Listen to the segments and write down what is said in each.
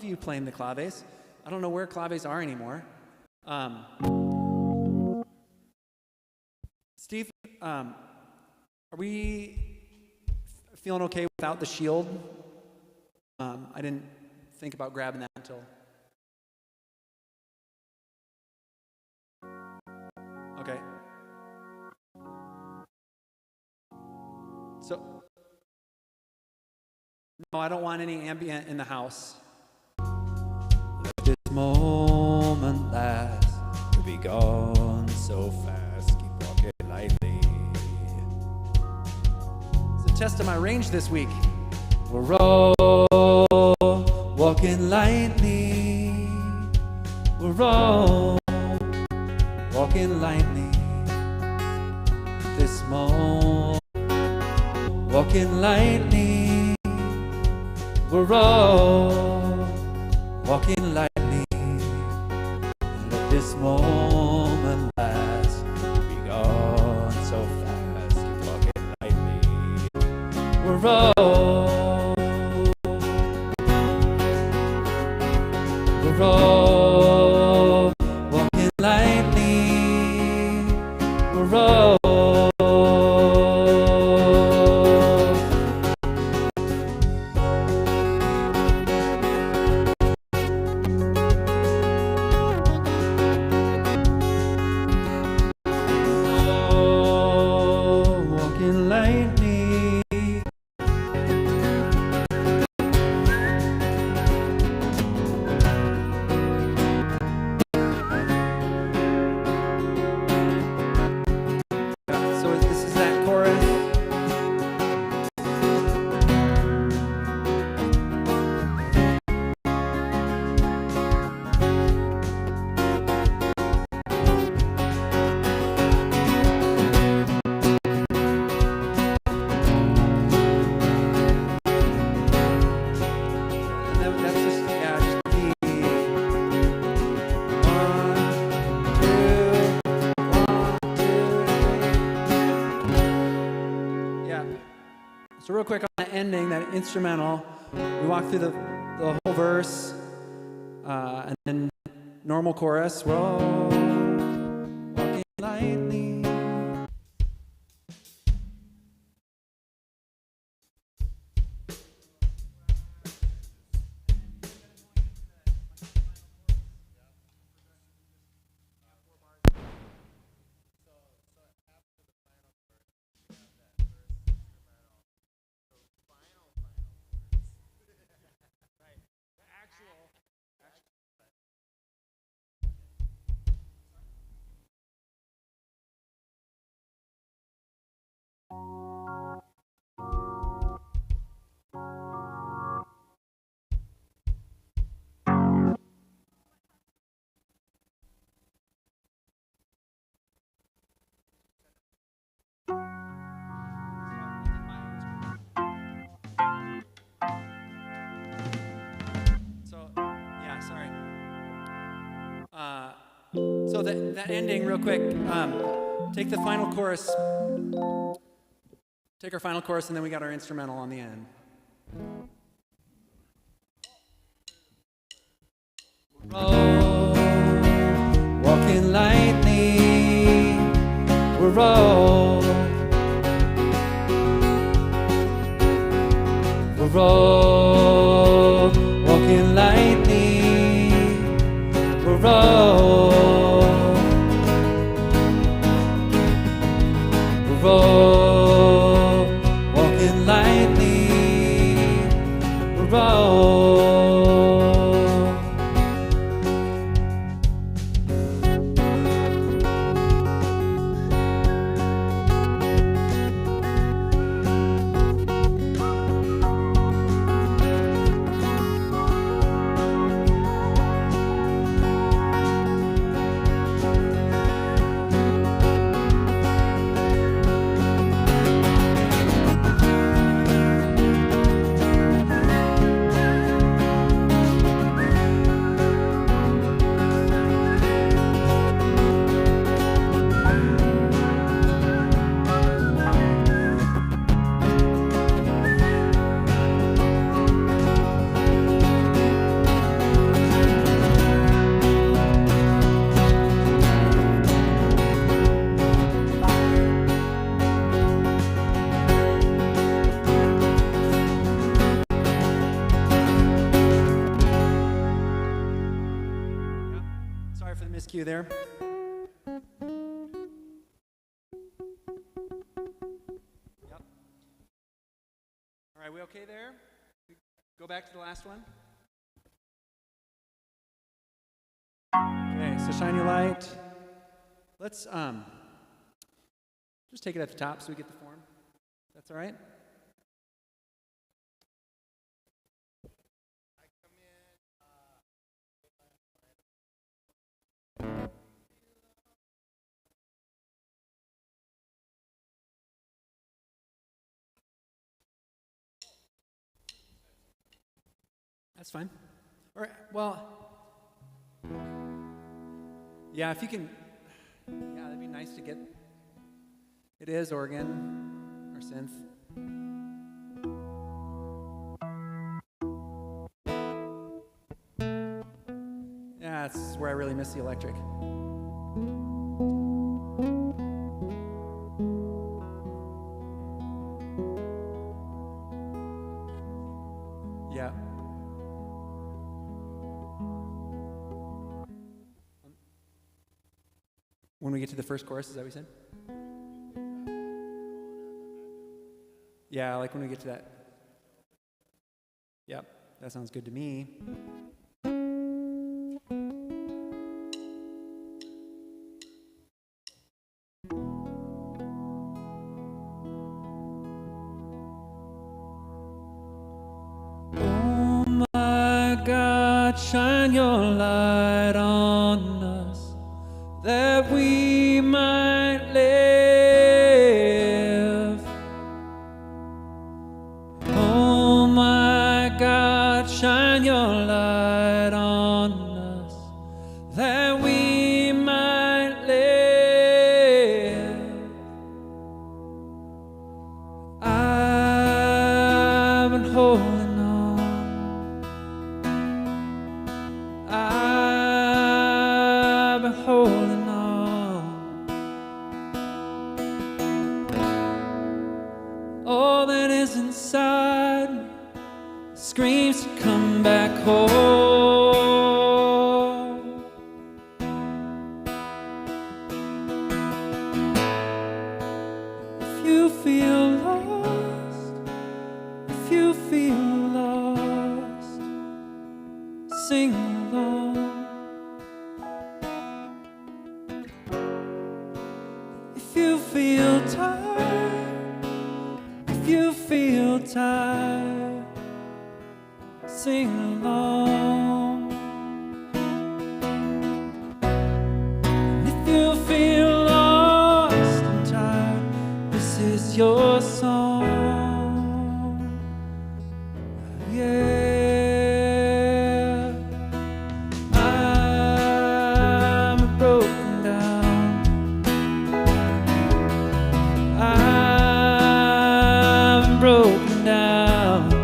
you playing the claves. I don't know where claves are anymore. Steve, are we feeling okay without the shield? I didn't think about grabbing that until... Okay. So, no, I don't want any ambient in the house. Let this moment last, we'll be gone so fast, keep walking lightly. It's a test of my range this week. We're all walking lightly. We're all walking lightly. This moment, walking lightly. We're all walking lightly. Let this moment last. Be gone so fast. Keep walking lightly. We're all walking lightly. We're all So real quick on the ending, that instrumental, we walk through the whole verse, and then normal chorus. We're all walking lightly. So that ending, real quick, take the final chorus, take our final chorus, and then we got our instrumental on the end. We're all walking lightly. We're all walking lightly. We're all walking lightly. We're all miscue there. Yep. All right, we okay there? Go back to the last one. Okay, so shine your light. Let's just take it at the top so we get the form. That's all right? That's fine. All right, well, yeah, if you can, yeah, that'd be nice to get. It is organ or synth. Yeah, this is where I really miss the electric. Yeah. When we get to the first chorus, is that what you said? Yeah, like when we get to that. Yep, that sounds good to me. Oh my God, shine your light on us, that we might live. Oh my God, shine your light on us, that we might live. I've been holding on. I've been holding on. All that is inside me screams to come back home. If you feel lost, if you feel lost, sing along. If you feel tired, if you feel tired, sing along. And if you feel lost and tired, this is your song. Yeah, I'm broken down. I'm broken down.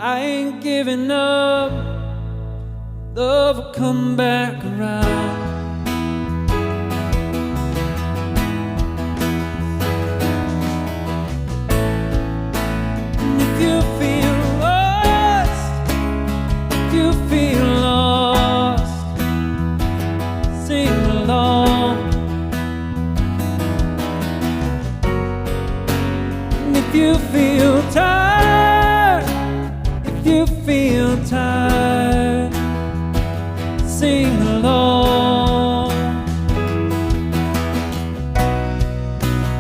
I ain't giving up. Love will come back around. And if you feel lost, if you feel lost, sing along. And if you feel tired, if you feel tired, sing along.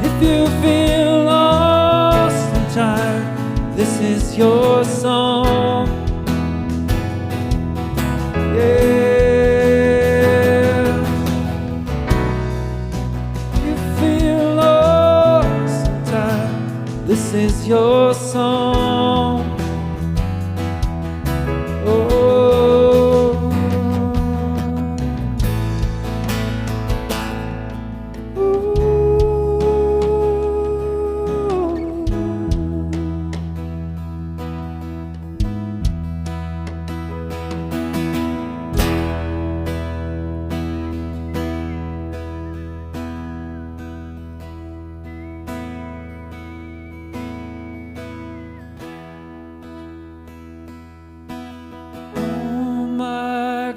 If you feel lost and tired, this is your song. Yeah. If you feel lost and tired, this is your song.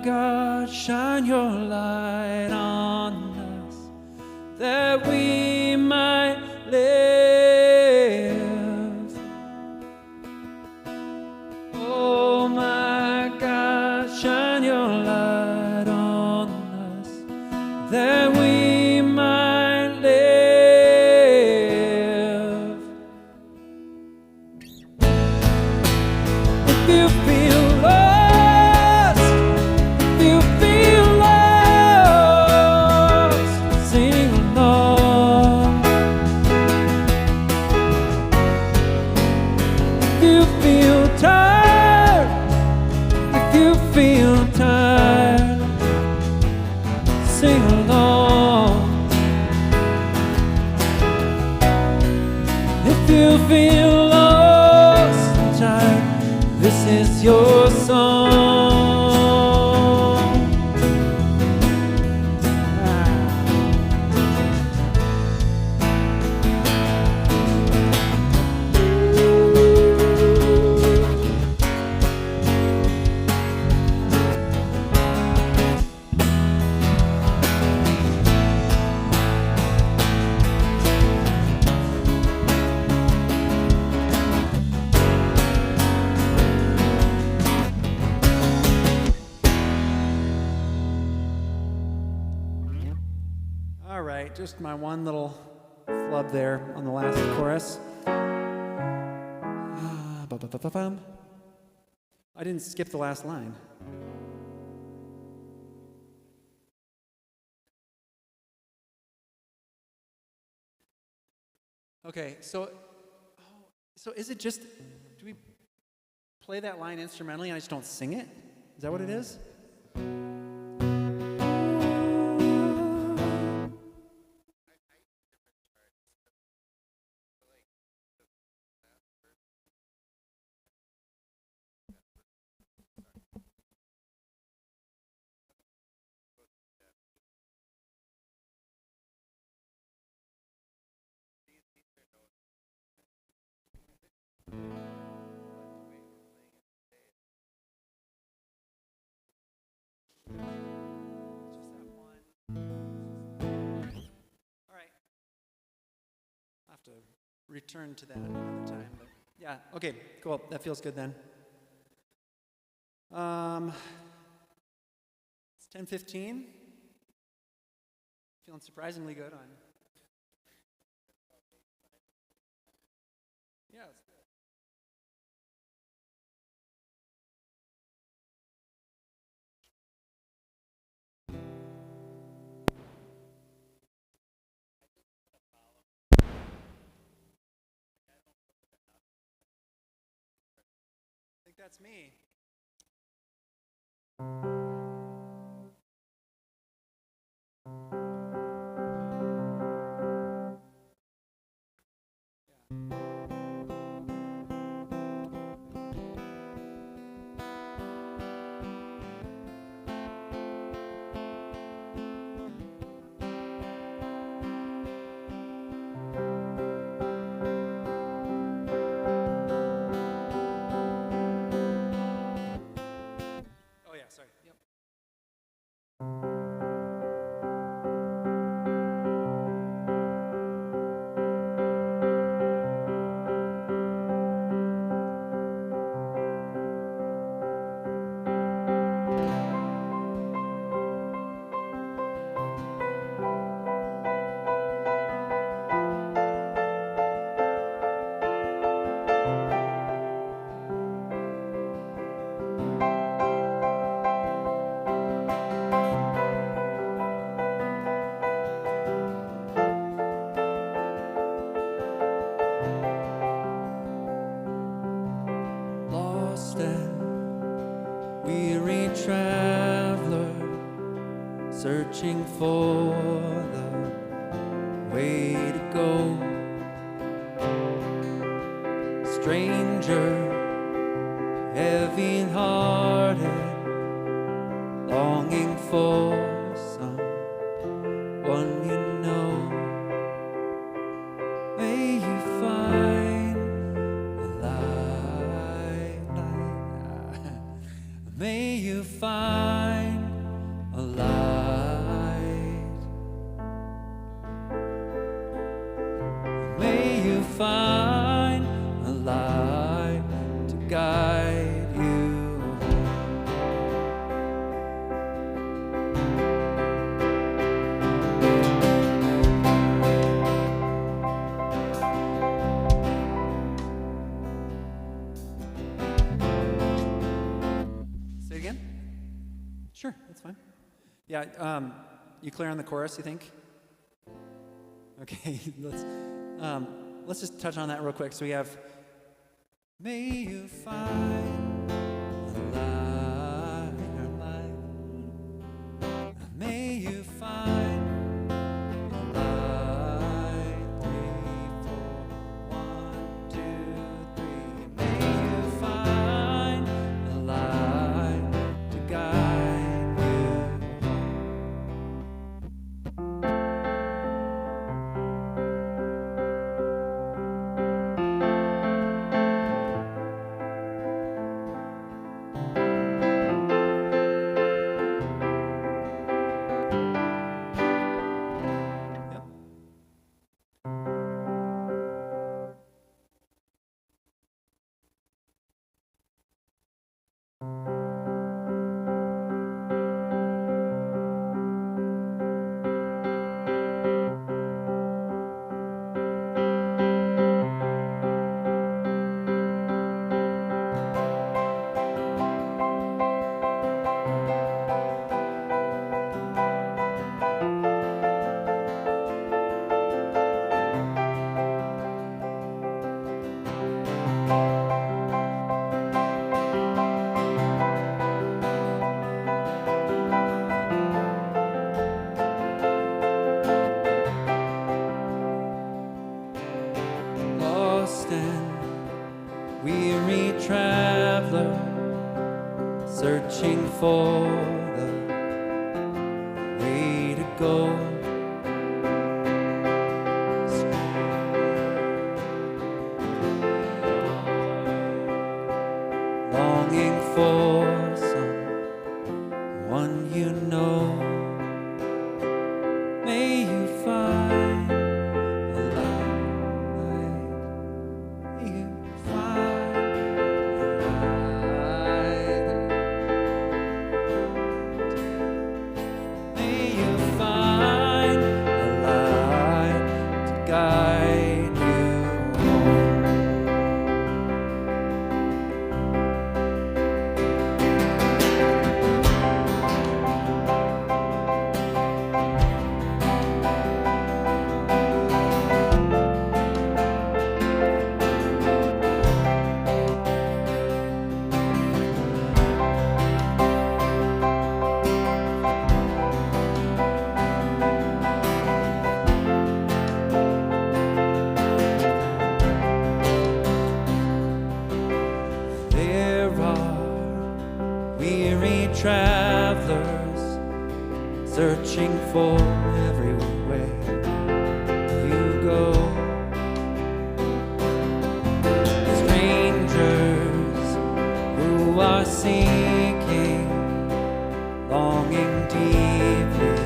God, shine your light on us, that we might live. Oh my God, shine your light on us, that we might live. If you feel lost, if you feel lost, sing along. If you feel tired, if you feel tired, sing along. If you feel lost and tired, this is your song. All right, just my one little flub there on the last chorus. Ba-ba-ba-ba-bum. I didn't skip the last line. Okay, so is it just, do we play that line instrumentally and I just don't sing it? Is that what it is? To return to that another time, but yeah, okay, cool, that feels good then. It's 10:15. Feeling surprisingly good on. Yeah, it's good. I think that's me. Oh yeah, sorry. Yep. Lost and weary traveler, searching for the way to go. Stranger, heavy-hearted, longing for someone you know. May you find a light. May you find guide you home. Say it again? Sure, that's fine. Yeah, you clear on the chorus, you think? Okay, let's just touch on that real quick. So we have, may you find the light in our life. May you find the light. 3, 4, 1, 2, 3. May you find the light to guide you weary traveler, searching for the way to go. Longing for someone you know. May you find a light. May you find a light. May you find a light to guide you home. There are weary travelers searching for everywhere you go. Strangers who are seeking, longing deeply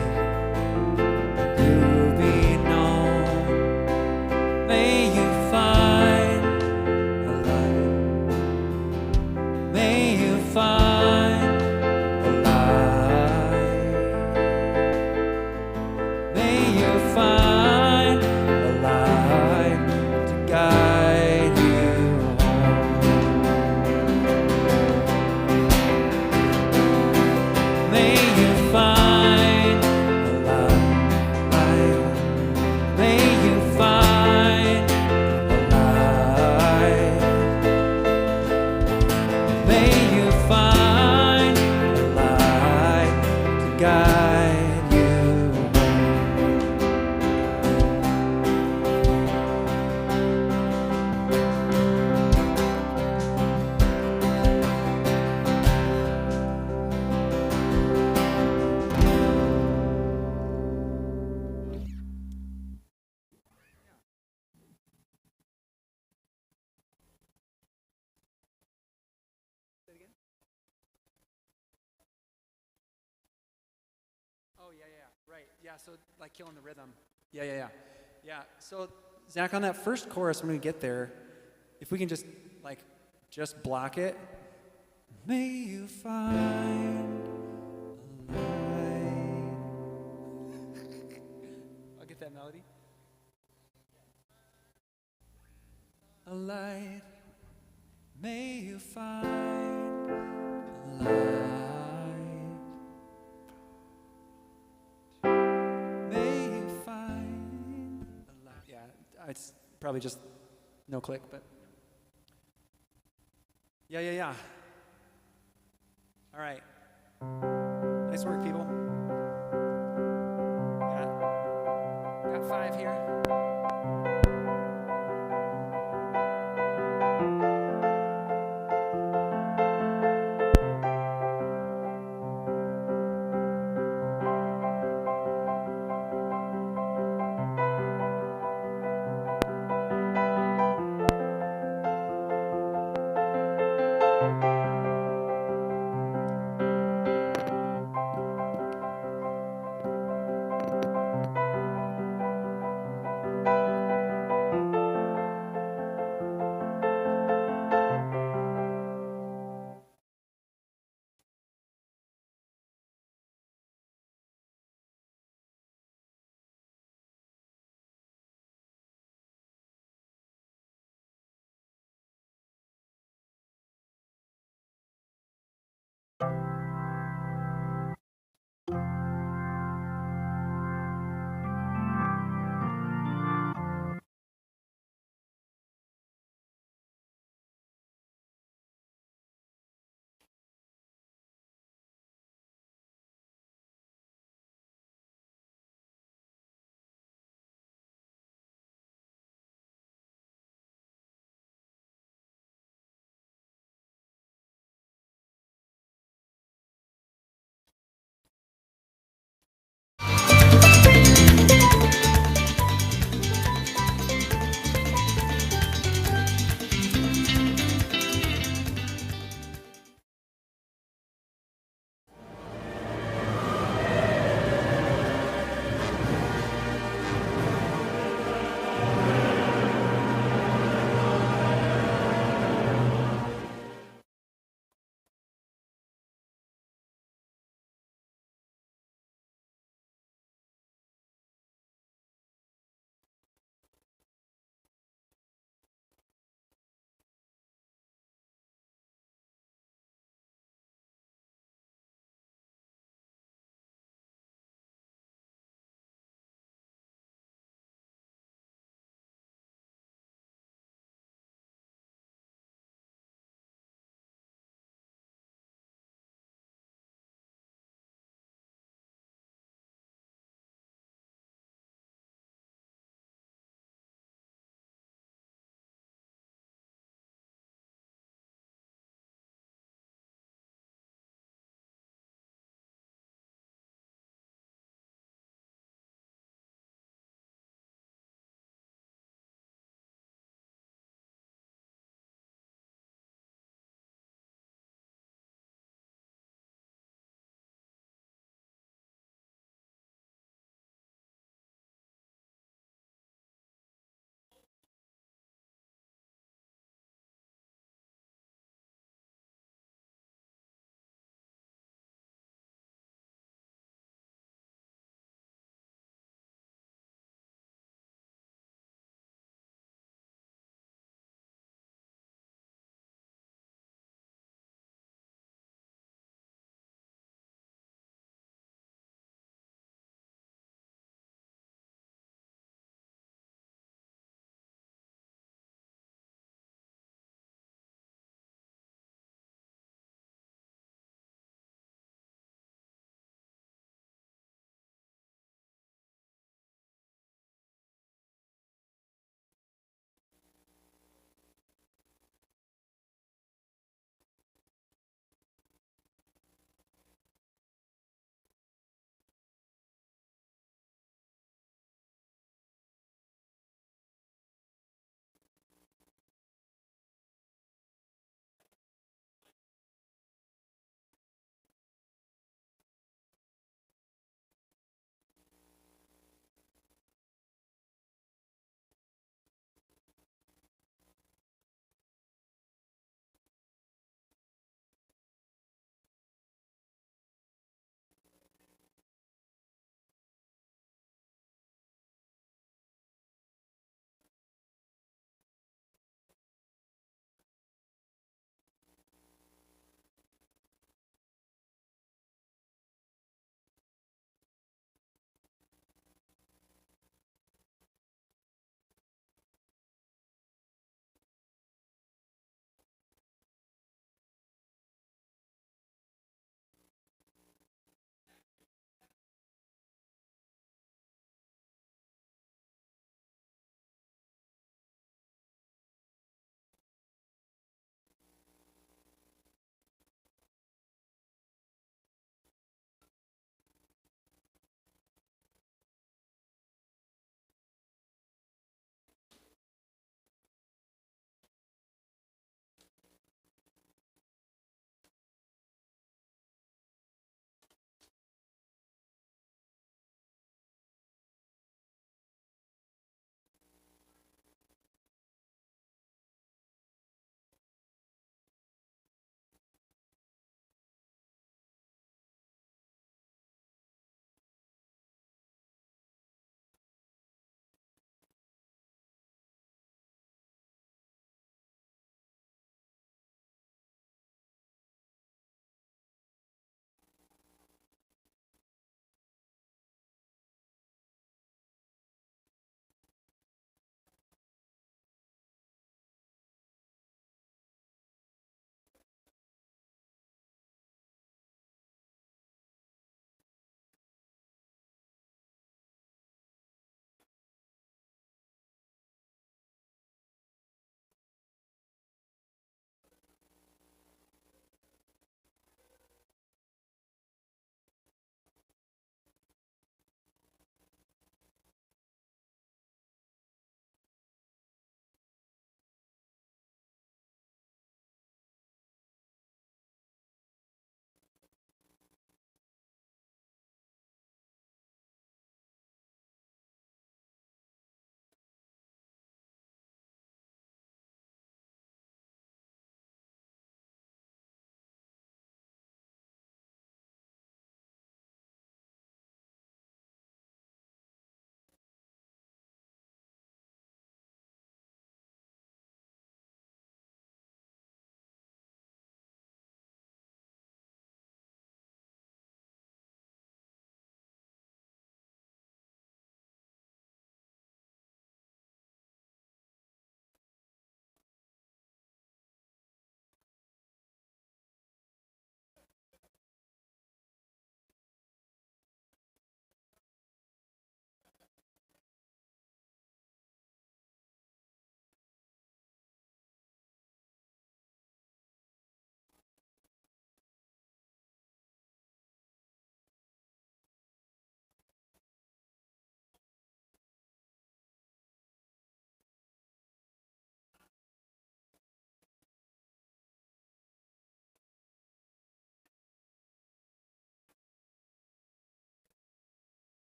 to be known. May you find a light. May you find a light. May you find a light to guide you home. May you find a light. May you find a light. May you find a light to guide you Oh, yeah, right. Yeah, so like killing the rhythm. Yeah. So Zach, on that first chorus, when we get there, if we can just like Just block it. May you find a light. I'll get that melody. A light. May you find a light. May you find a light. Yeah, it's probably just no click, but. Yeah. All right. Nice work, people. Got 5 here.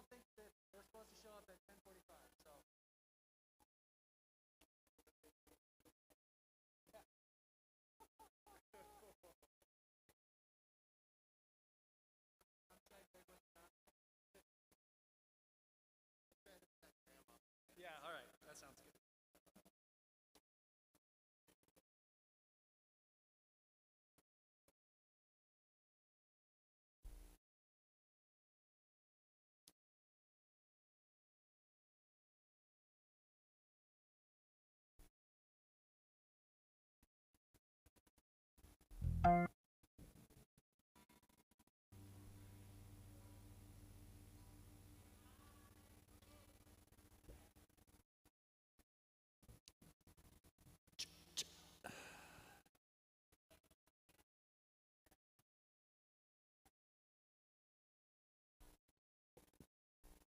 think that we're supposed to show up at 10:45, so. Yeah, all right, that sounds good.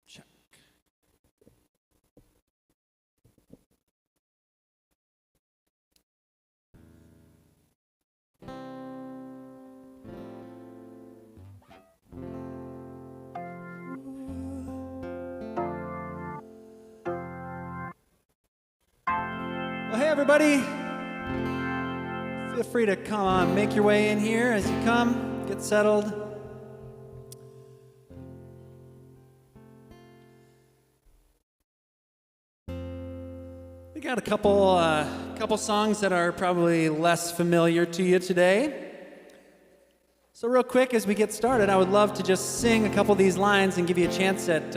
Check. Well, hey, everybody. Feel free to come on, make your way in here as you come, get settled. We got a couple songs that are probably less familiar to you today. So real quick, as we get started, I would love to just sing a couple of these lines and give you a chance at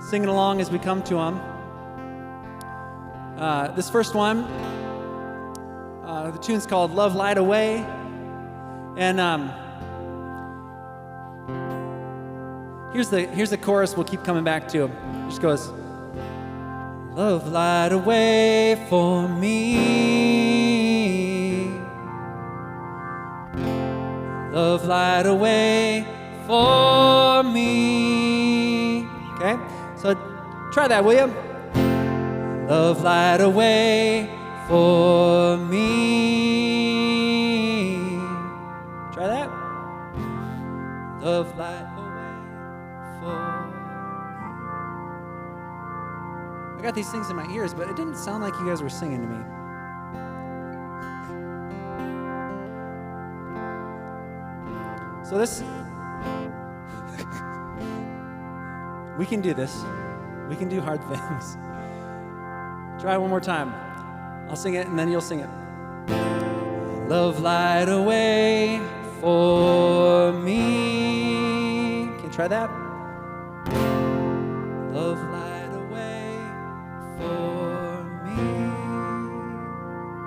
singing along as we come to them. This first one, the tune's called Love Light Away. And here's the chorus we'll keep coming back to. It just goes, love light away for me. Love light away for me. Okay, so try that, will you? Love light away for me. Try that. Love light away for me. I got these things in my ears, but it didn't sound like you guys were singing to me. So this, we can do this. We can do hard things. Try it one more time. I'll sing it and then you'll sing it. Love light away for me. Can you try that? Love light away for me.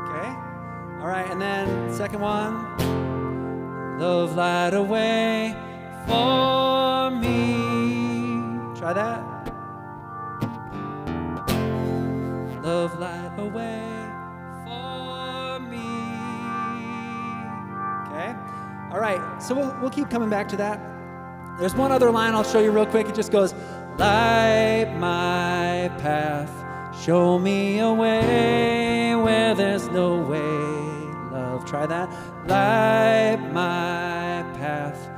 Okay. All right, and then second one. Love light away for me. Try that. Love light away for me. Okay. All right. So we'll keep coming back to that. There's one other line I'll show you real quick. It just goes, light my path, show me a way where there's no way. Love. Try that. Light my path,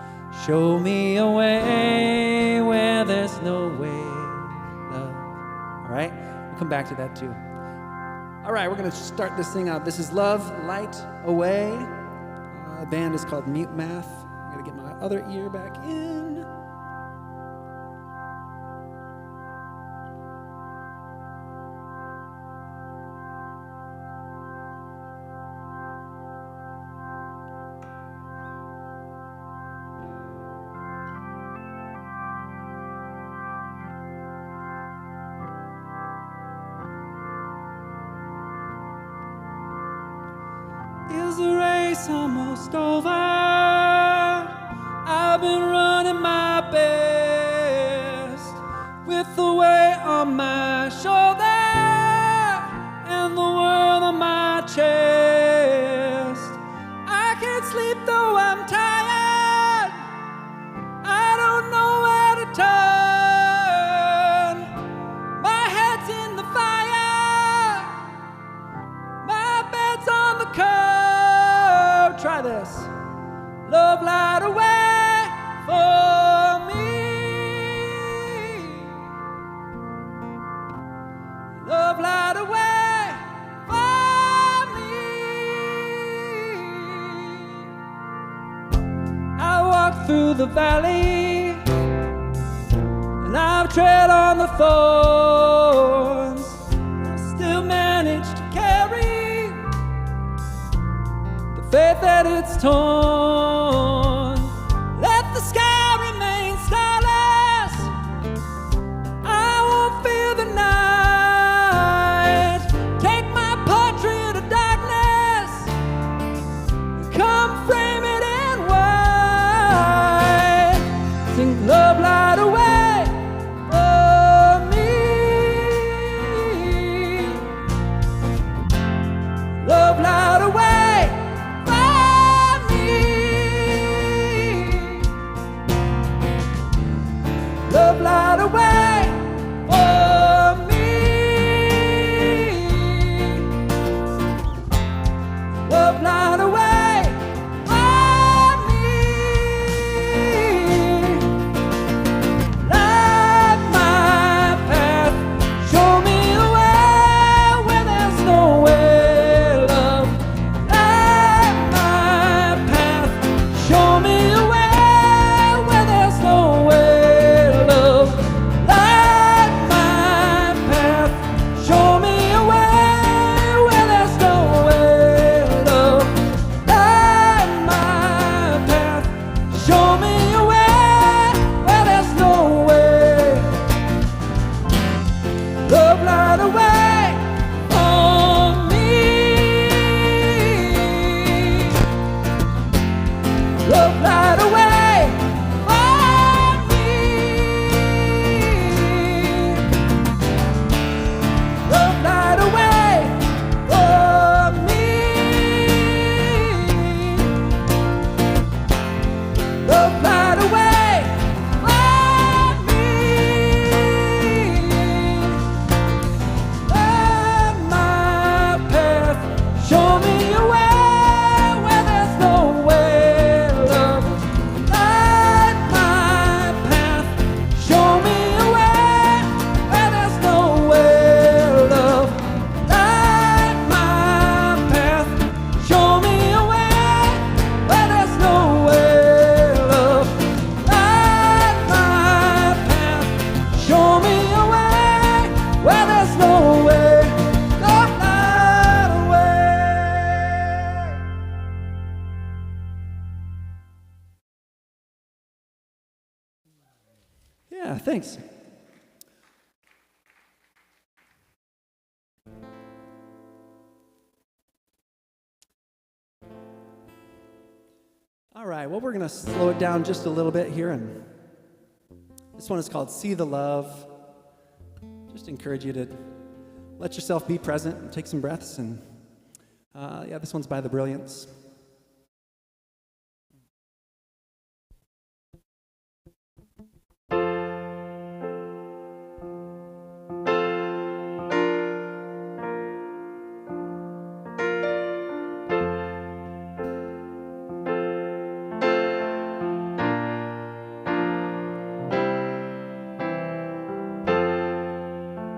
show me a way where there's no way. Love. All right. We'll come back to that too. All right, we're going to start this thing out. This is Love Light Away. The band is called Mute Math. I'm going to get my other ear back in. Is the race almost over? I've been running my best with the weight on my shoulder and the world on my chest. I can't sleep though I'm tired. I don't know where to turn. My head's in the fire. My bed's on the curb. Try this. Love light away for me. walked through the valley, and I've tread on the thorns. I still manage to carry the faith that it's torn. Let the sky remain starless, I won't fear the night. Take my portrait of darkness, come frame it in white. Sing love light away for me. Love light away for me. Love light away for me. Love light away for me. Light my path, show me the way where there's no way, love. Light my path, show me the way where there's no way, love. Light my path, show me a way where there's no way, love. Light my path, show me a way where there's no way. Love light away for me. Love light away for me. Love light away for me. Love light away for me. Light my path, show me a way where there's no way, love. Light my path, show me a way where there's no way, love. Light my path, show me a way where there's no way, love. Light my path, show me a way where there's no way. Love light away. Yeah, thanks. All right, well, we're going to slow it down just a little bit here, and this one is called See the Love. Just encourage you to let yourself be present and take some breaths, and yeah, this one's by The Brilliance.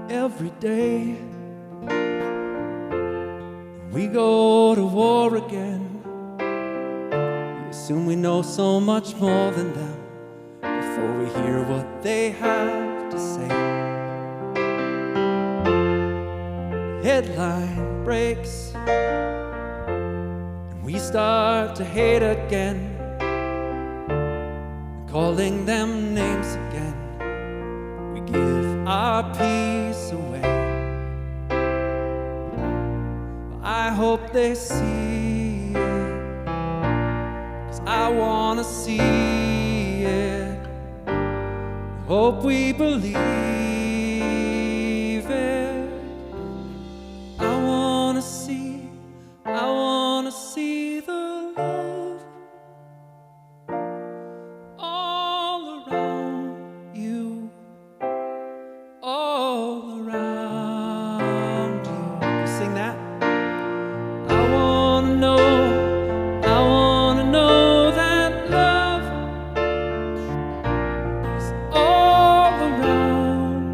Every day we go to war again, we assume we know so much more than them before we hear what they have to say. Headline breaks and we start to hate again, calling them names again. We give our peace away. I hope they see it, 'cause I wanna see it. I hope we believe it. I wanna see the love all around you, all around you. You sing that? I wanna know that love is all around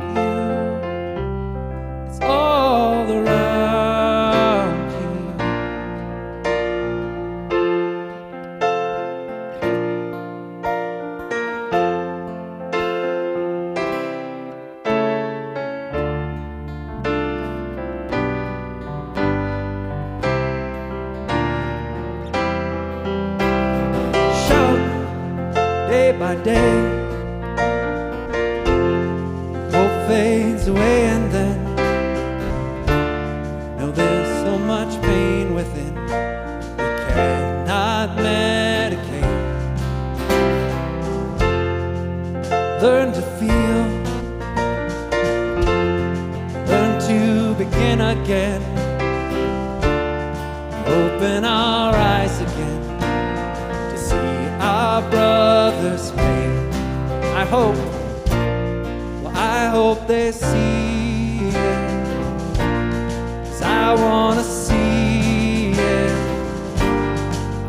day by day. Hope fades away, and then know there's so much pain within we cannot medicate. Learn to feel, learn to begin again. Open our eyes again to see our brother's pain. I hope they see it, 'cause I wanna see it.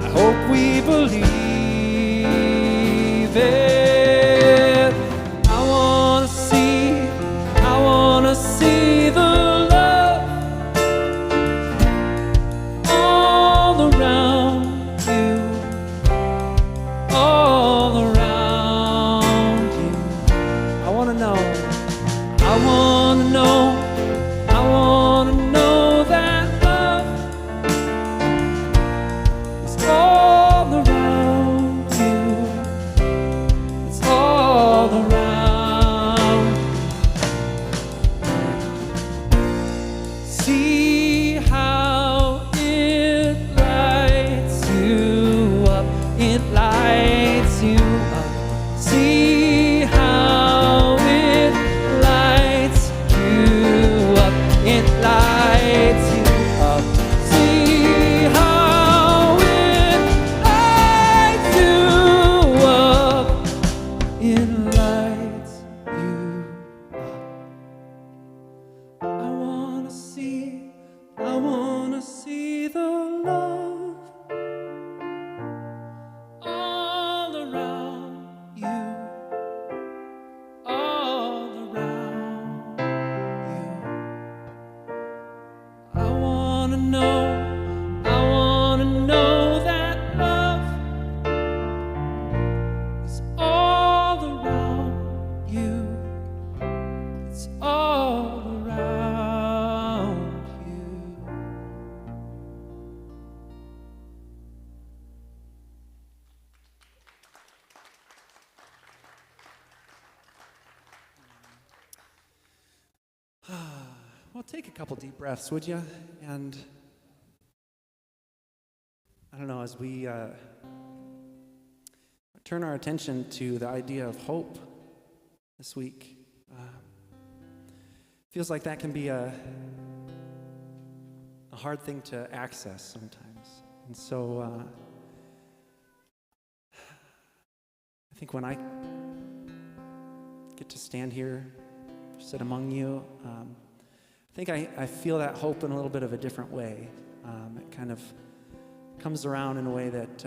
I hope we believe it. I wanna see the love all around you, all around you. I wanna know that love is all around you. It's all around. See how it lights you up. It lights you up. See how it lights you up. It lights you up. See how it lights you up. It lights you up. I wanna see the love all around you, all around you. I wanna know that love is all around you. It's all around you. Well, take a couple deep breaths, would you? And I don't know, as we turn our attention to the idea of hope this week, feels like that can be a hard thing to access sometimes. And so I think when I get to stand here, sit among you, I think I feel that hope in a little bit of a different way. It kind of comes around in a way that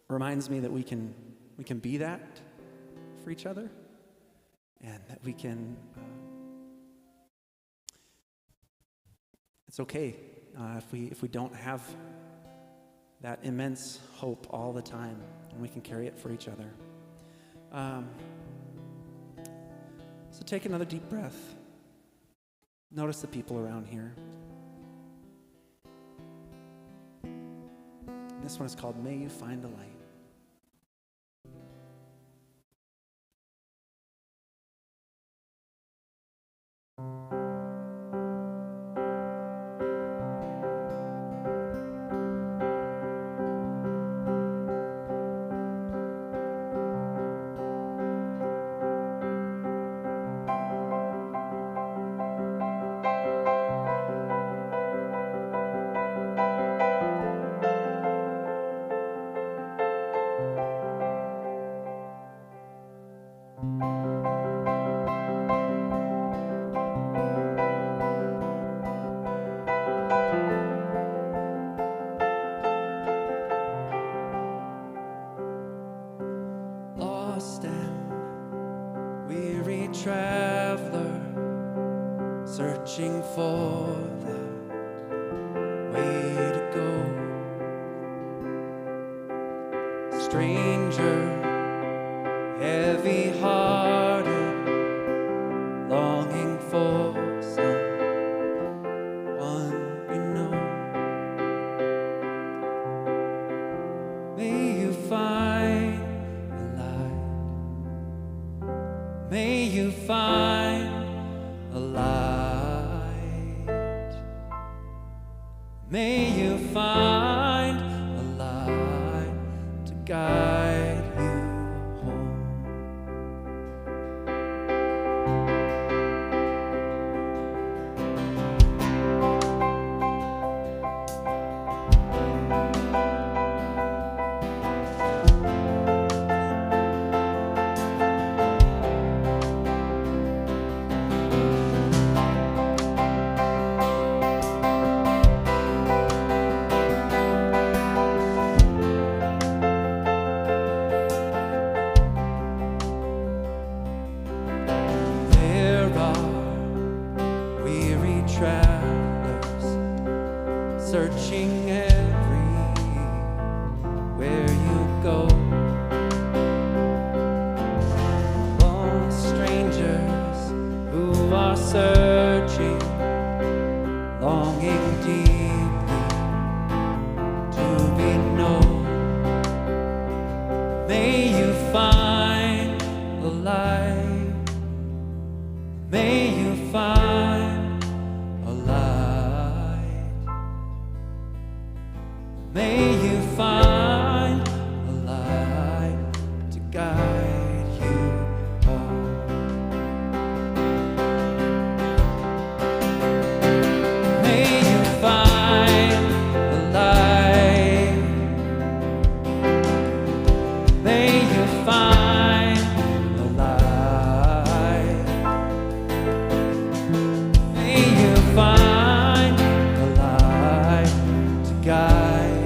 reminds me that we can be that for each other, and that we can. It's okay if we don't have that immense hope all the time, and we can carry it for each other. So take another deep breath. Notice the people around here. And this one is called May You Find a Light. Lost and weary traveler, searching for the way to go. Stranger, heavy-hearted, longing for someone you know. May you find a May you find a light. May you find a light to guide you home. Searching everywhere you go, lone strangers who are searching, longing deeply to be known. May you find the light. May you find a light. May you find a light to guide you home. May you find a light. May you find a light. May you find a light to guide.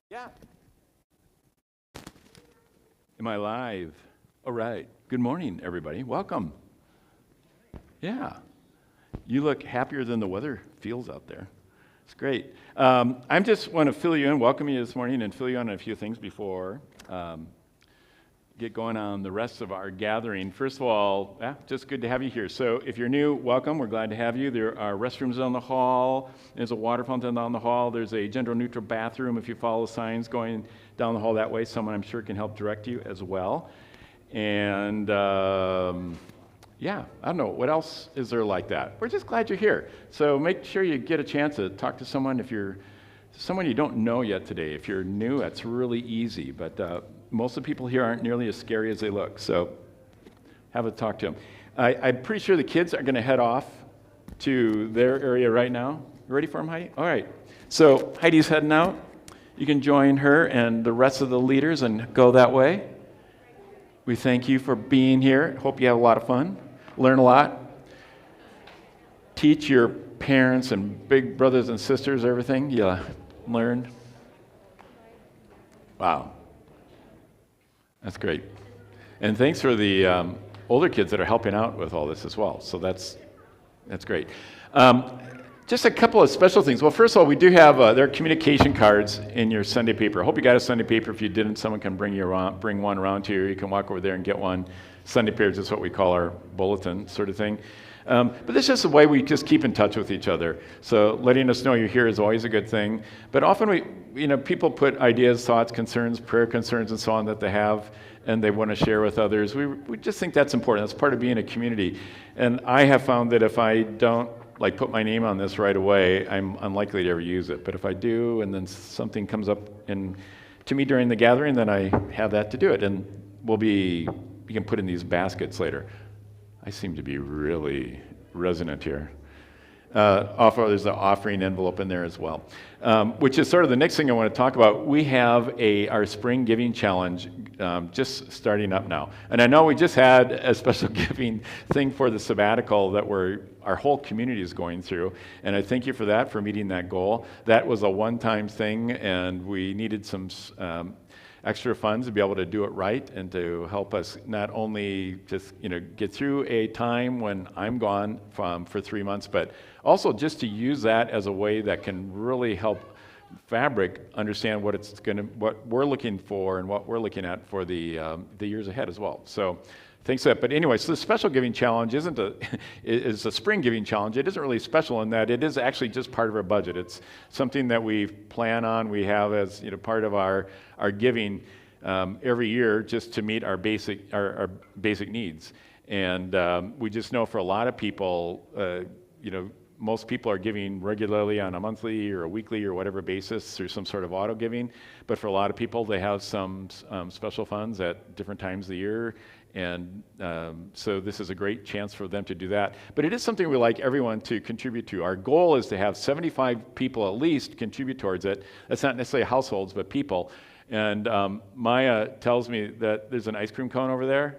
Yeah. Am I live? All right. Good morning, everybody. Welcome. Yeah. You look happier than the weather feels out there. It's great. I just want to fill you in, welcome you this morning, and fill you in on a few things before get going on the rest of our gathering. First of all, just good to have you here. So if you're new, welcome. We're glad to have you. There are restrooms down the hall. There's a water fountain down the hall. There's a gender-neutral bathroom. If you follow the signs going down the hall that way, someone I'm sure can help direct you as well. And yeah, I don't know. What else is there like that? We're just glad you're here. So make sure you get a chance to talk to someone if you're someone you don't know yet today. If you're new, that's really easy. But most of the people here aren't nearly as scary as they look. So have a talk to them. I'm pretty sure the kids are going to head off to their area right now. You ready for them, Heidi? All right. So Heidi's heading out. You can join her and the rest of the leaders and go that way. We thank you for being here. Hope you have a lot of fun. Learn a lot. Teach your parents and big brothers and sisters everything you learned. Wow. That's great. And thanks for the older kids that are helping out with all this as well. So that's great. Just a couple of special things. Well, first of all, we do have there are communication cards in your Sunday paper. I hope you got a Sunday paper. If you didn't, someone can bring one around to you. You can walk over there and get one. Sunday paper is just what we call our bulletin sort of thing. But this is just a way we just keep in touch with each other. So letting us know you're here is always a good thing. But often people put ideas, thoughts, concerns, prayer concerns, and so on that they have, and they want to share with others. We just think that's important. That's part of being a community. And I have found that if I don't put my name on this right away, I'm unlikely to ever use it. But if I do, and then something comes up to me during the gathering, then I have that to do it. And you can put in these baskets later. I seem to be really resonant here. There's the offering envelope in there as well, which is sort of the next thing I want to talk about. We have our spring giving challenge just starting up now. And I know we just had a special giving thing for the sabbatical that our whole community is going through, and I thank you for that, for meeting that goal. That was a one-time thing, and we needed some extra funds to be able to do it right and to help us not only just get through a time when I'm gone for 3 months, but also just to use that as a way that can really help Fabric understand what we're looking for and what we're looking at for the years ahead as well. So thanks for that. But anyway, so the special giving challenge is a spring giving challenge. It isn't really special in that it is actually just part of our budget. It's something that we plan on. We have as part of our giving every year just to meet our basic needs. And we just know for a lot of people, most people are giving regularly on a monthly or a weekly or whatever basis through some sort of auto giving. But for a lot of people, they have some special funds at different times of the year. And so this is a great chance for them to do that. But it is something we like everyone to contribute to. Our goal is to have 75 people at least contribute towards it. That's not necessarily households, but people. And Maya tells me that there's an ice cream cone over there.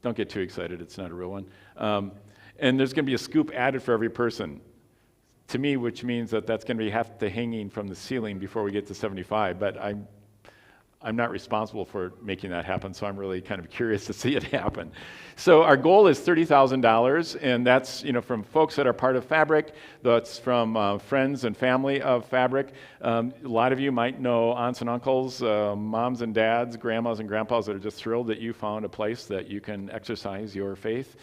Don't get too excited. It's not a real one. And there's going to be a scoop added for every person. To me, which means that that's going to be half the hanging from the ceiling before we get to 75. But I'm not responsible for making that happen, so I'm really kind of curious to see it happen. So our goal is $30,000, and that's from folks that are part of Fabric. That's from friends and family of Fabric. A lot of you might know aunts and uncles, moms and dads, grandmas and grandpas that are just thrilled that you found a place that you can exercise your faith,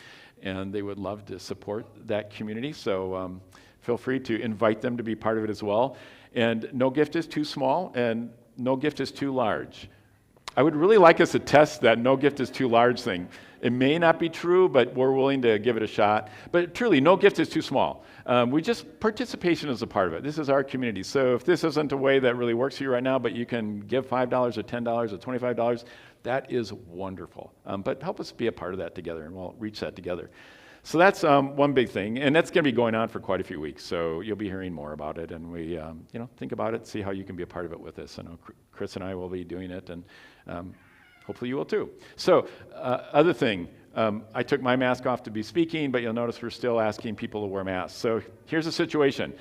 and they would love to support that community. So feel free to invite them to be part of it as well. And no gift is too small, and no gift is too large. I would really like us to test that no gift is too large thing. It may not be true, but we're willing to give it a shot. But truly, no gift is too small. Participation is a part of it. This is our community. So if this isn't a way that really works for you right now, but you can give $5 or $10 or $25, that is wonderful. But help us be a part of that together, and we'll reach that together. So that's one big thing, and that's going to be going on for quite a few weeks. So you'll be hearing more about it, and we, think about it, see how you can be a part of it with us. I know Chris and I will be doing it, and hopefully you will too. So, other thing, I took my mask off to be speaking, but you'll notice we're still asking people to wear masks. So here's the situation.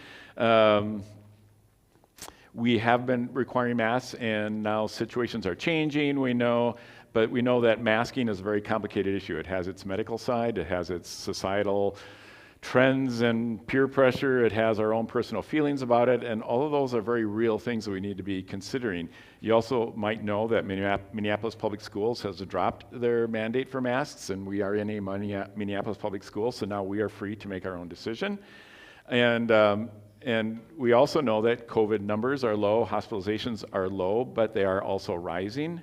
We have been requiring masks, and now situations are changing, we know. But we know that masking is a very complicated issue. It has its medical side, it has its societal trends and peer pressure, it has our own personal feelings about it, and all of those are very real things that we need to be considering. You also might know that Minneapolis Public Schools has dropped their mandate for masks, and we are in a Minneapolis Public School, so now we are free to make our own decision. And we also know that COVID numbers are low, hospitalizations are low, but they are also rising.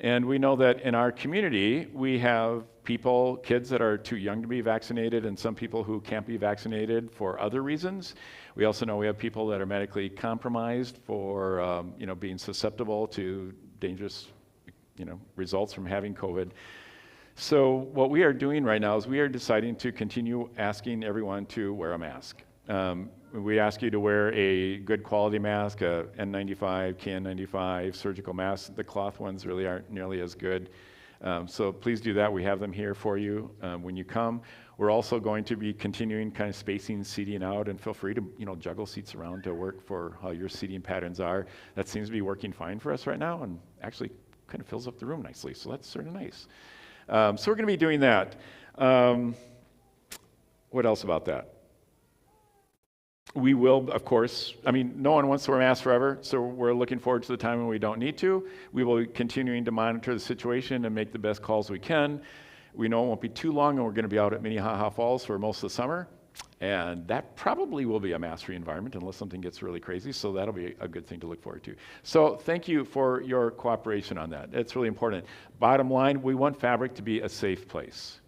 And we know that in our community, we have kids that are too young to be vaccinated, and some people who can't be vaccinated for other reasons. We also know we have people that are medically compromised for, being susceptible to dangerous, results from having COVID. So what we are doing right now is we are deciding to continue asking everyone to wear a mask. We ask you to wear a good quality mask, a N95, KN95, surgical masks. The cloth ones really aren't nearly as good. So please do that. We have them here for you when you come. We're also going to be continuing kind of spacing seating out, and feel free to juggle seats around to work for how your seating patterns are. That seems to be working fine for us right now, and actually kind of fills up the room nicely, so that's sort of nice. So we're going to be doing that. What else about that? We will, of course, no one wants to wear masks forever, so we're looking forward to the time when we don't need to. We will be continuing to monitor the situation and make the best calls we can. We know it won't be too long, and we're going to be out at Minnehaha Falls for most of the summer, and that probably will be a mask-free environment unless something gets really crazy, so that'll be a good thing to look forward to. So thank you for your cooperation on that. It's really important. Bottom line, we want Fabric to be a safe place.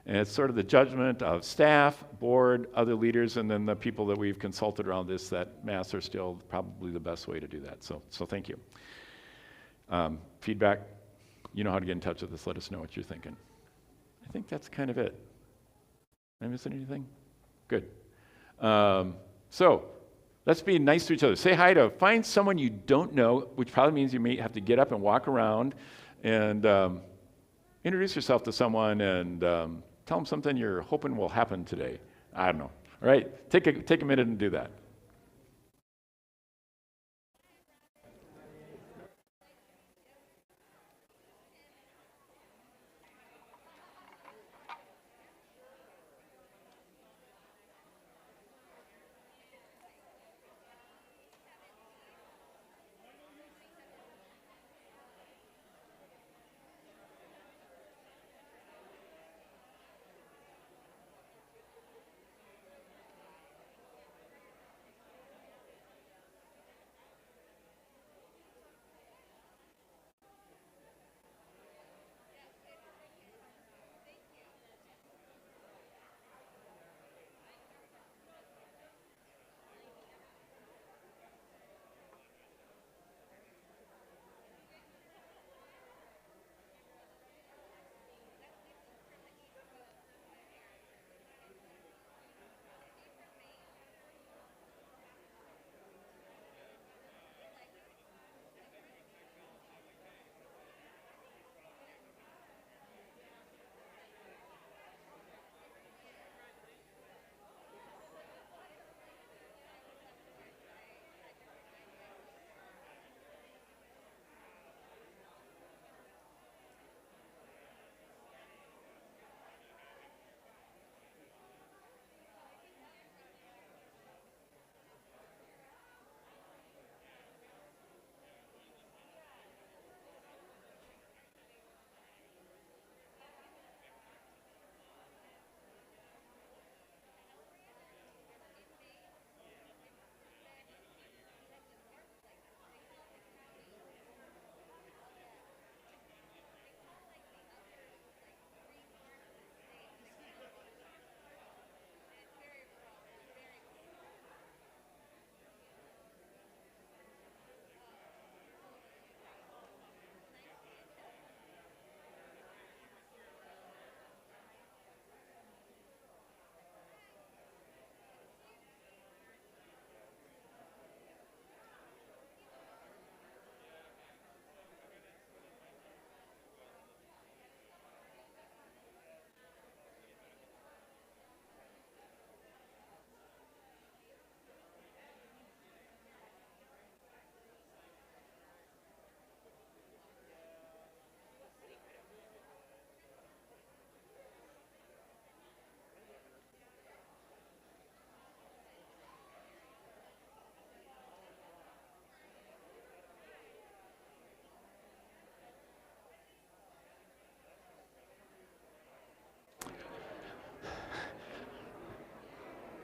And it's sort of the judgment of staff, board, other leaders, and then the people that we've consulted around this, that masks are still probably the best way to do that. So thank you. Feedback, you know how to get in touch with us. Let us know what you're thinking. I think that's kind of it. Am I missing anything? Good. So let's be nice to each other. Say hi find someone you don't know, which probably means you may have to get up and walk around. and introduce yourself to someone and tell them something you're hoping will happen today. I don't know. All right, take a minute and do that.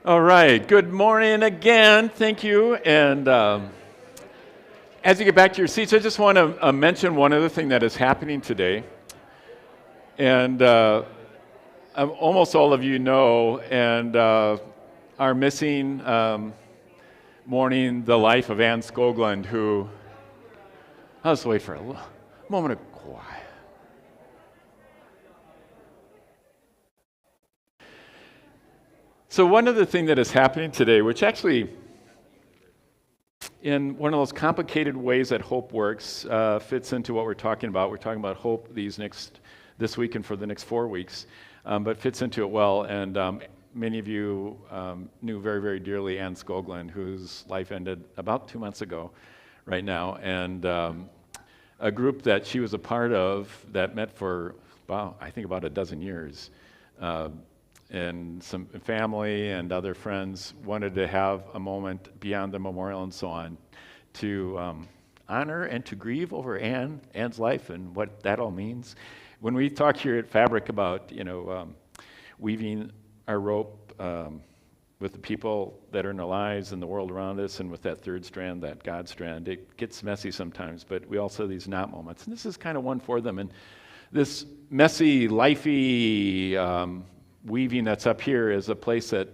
All right, good morning again. Thank you. And as you get back to your seats, I just want to mention one other thing that is happening today. And almost all of you know and are missing mourning the life of Anne Skoglund, who, let's wait for a moment of quiet. So one other thing that is happening today, which actually, in one of those complicated ways that hope works, fits into what we're talking about. We're talking about hope this week and for the next 4 weeks, but fits into it well. And many of you knew very, very dearly Anne Skoglund, whose life ended about 2 months ago right now. And a group that she was a part of that met for, I think about a dozen years. And some family and other friends wanted to have a moment beyond the memorial and so on to honor and to grieve over Anne's life and what that all means. When we talk here at Fabric about, weaving our rope with the people that are in our lives and the world around us, and with that third strand, that God strand, it gets messy sometimes, but we also have these knot moments. And this is kind of one for them. And this messy, lifey, weaving that's up here is a place that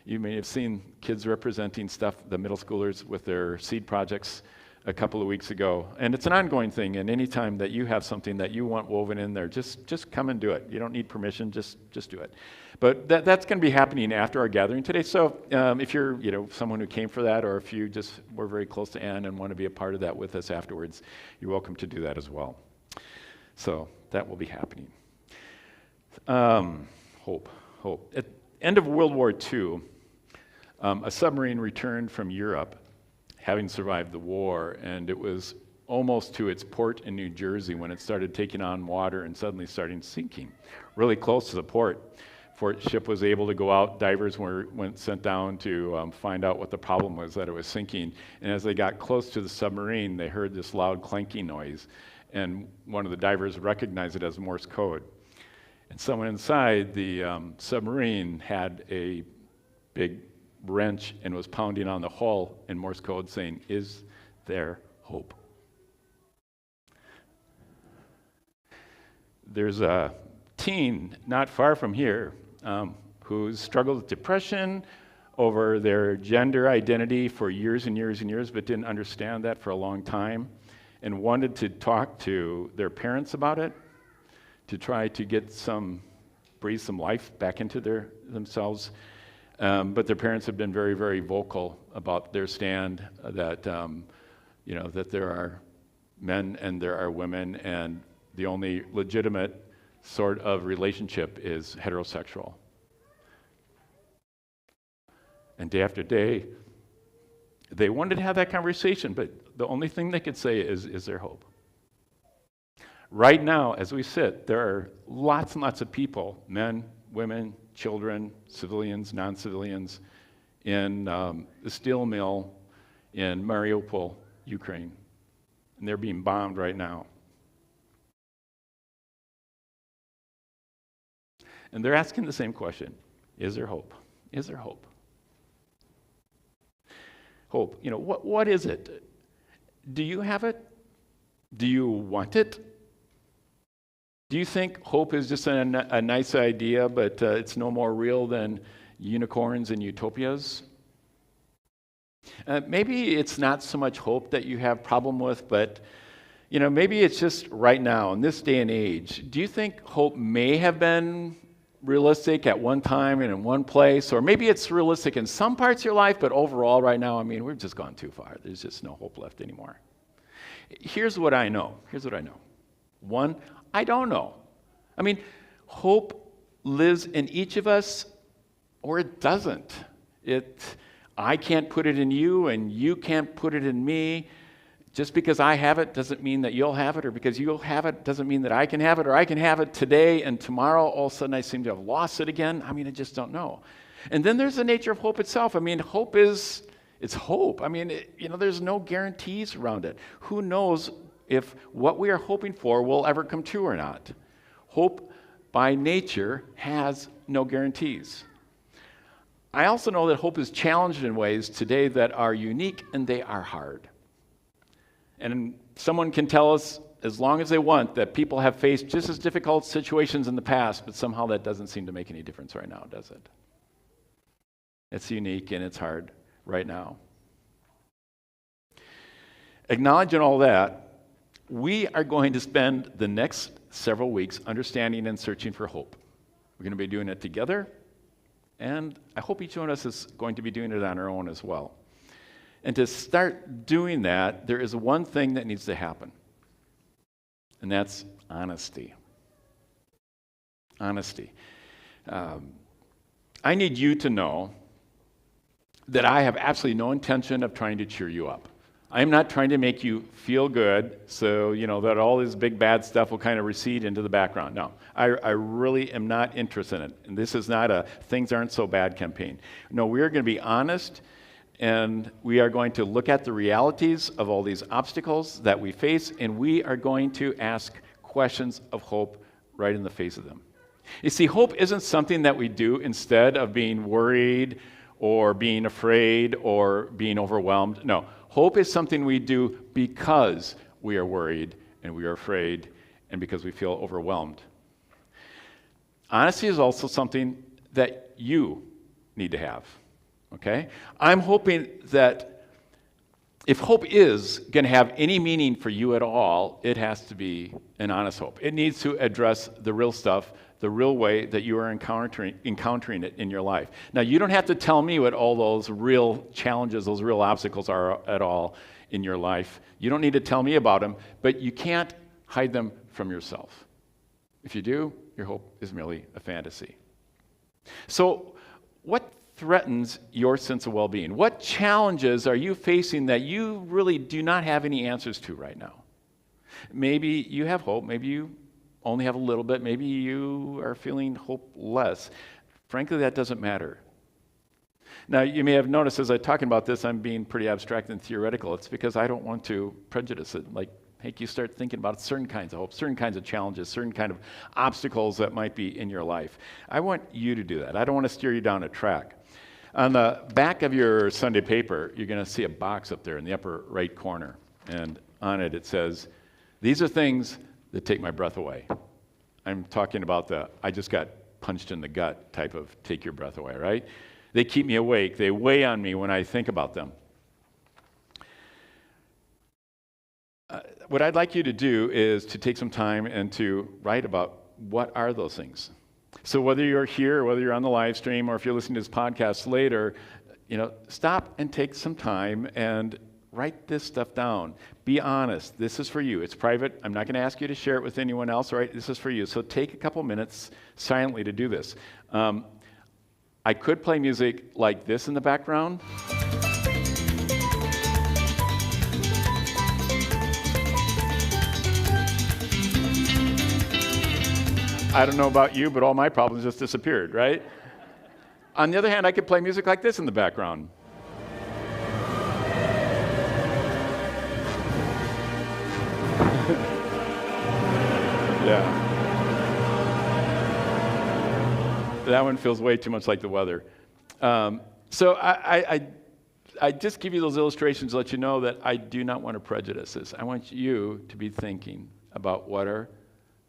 you may have seen kids representing stuff, the middle schoolers with their seed projects a couple of weeks ago. And it's an ongoing thing, and anytime that you have something that you want woven in there, just come and do it. You don't need permission, just do it. But that's going to be happening after our gathering today. So if you're someone who came for that, or if you just were very close to Anne and want to be a part of that with us afterwards, you're welcome to do that as well. So that will be happening. Hope. At the end of World War II, a submarine returned from Europe, having survived the war, and it was almost to its port in New Jersey when it started taking on water and suddenly starting sinking, really close to the port. Before the ship was able to go out, divers went sent down to find out what the problem was, that it was sinking. And as they got close to the submarine, they heard this loud clanking noise, and one of the divers recognized it as Morse code. And someone inside the submarine had a big wrench and was pounding on the hull in Morse code saying, "Is there hope?" There's a teen not far from here who's struggled with depression over their gender identity for years and years and years, but didn't understand that for a long time, and wanted to talk to their parents about it, to try to breathe some life back into themselves. But their parents have been very, very vocal about their stand that, that there are men and there are women, and the only legitimate sort of relationship is heterosexual. And day after day, they wanted to have that conversation, but the only thing they could say is there hope? Right now, as we sit, there are lots and lots of people, men, women, children, civilians, non-civilians, in the steel mill in Mariupol, Ukraine. And they're being bombed right now. And they're asking the same question: is there hope? Is there hope? Hope. What is it? Do you have it? Do you want it? Do you think hope is just a nice idea, but it's no more real than unicorns and utopias? Maybe it's not so much hope that you have problem with, but maybe it's just right now, in this day and age. Do you think hope may have been realistic at one time and in one place? Or maybe it's realistic in some parts of your life, but overall right now, we've just gone too far. There's just no hope left anymore. Here's what I know. One, I don't know. Hope lives in each of us, or it doesn't. I can't put it in you, and you can't put it in me. Just because I have it doesn't mean that you'll have it, or because you'll have it doesn't mean that I can have it, or I can have it today, and tomorrow all of a sudden I seem to have lost it again. I just don't know. And then there's the nature of hope itself. Hope is, it's hope. There's no guarantees around it. Who knows if what we are hoping for will ever come true or not? Hope by nature has no guarantees. I also know that hope is challenged in ways today that are unique and they are hard. And someone can tell us as long as they want that people have faced just as difficult situations in the past, but somehow that doesn't seem to make any difference right now, does it? It's unique and it's hard right now. Acknowledging all that, we are going to spend the next several weeks understanding and searching for hope. We're going to be doing it together, and I hope each one of us is going to be doing it on our own as well. And to start doing that, there is one thing that needs to happen, and that's honesty. Honesty. I need you to know that I have absolutely no intention of trying to cheer you up. I am not trying to make you feel good so, that all this big bad stuff will kind of recede into the background. No, I really am not interested in it. And this is not a things aren't so bad campaign. No, we are going to be honest, and we are going to look at the realities of all these obstacles that we face, and we are going to ask questions of hope right in the face of them. You see, hope isn't something that we do instead of being worried or being afraid or being overwhelmed. No, hope is something we do because we are worried and we are afraid and because we feel overwhelmed. Honesty is also something that you need to have, okay? I'm hoping that if hope is going to have any meaning for you at all, it has to be an honest hope. It needs to address the real stuff, the real way that you are encountering it in your life. Now, you don't have to tell me what all those real challenges, those real obstacles are at all in your life. You don't need to tell me about them, but you can't hide them from yourself. If you do, your hope is merely a fantasy. So, what threatens your sense of well-being? What challenges are you facing that you really do not have any answers to right now? Maybe you have hope, maybe you only have a little bit, maybe you are feeling hopeless. Frankly, that doesn't matter. Now, you may have noticed as I'm talking about this, I'm being pretty abstract and theoretical. It's because I don't want to prejudice it. Like, make you start thinking about certain kinds of hope, certain kinds of challenges, certain kind of obstacles that might be in your life. I want you to do that. I don't want to steer you down a track. On the back of your Sunday paper, you're going to see a box up there in the upper right corner. And on it, it says, "These are things that take my breath away." I'm talking about the I just got punched in the gut type of take your breath away, right? They keep me awake. They weigh on me when I think about them. What I'd like you to do is to take some time and to write about what are those things. So whether you're here, or whether you're on the live stream, or if you're listening to this podcast later, stop and take some time and write this stuff down. Be honest. This is for you. It's private. I'm not going to ask you to share it with anyone else, all right? This is for you. So take a couple minutes silently to do this. I could play music like this in the background. I don't know about you, but all my problems just disappeared, right? On the other hand, I could play music like this in the background. Yeah. That one feels way too much like the weather. So I just give you those illustrations to let you know that I do not want to prejudice this. I want you to be thinking about what are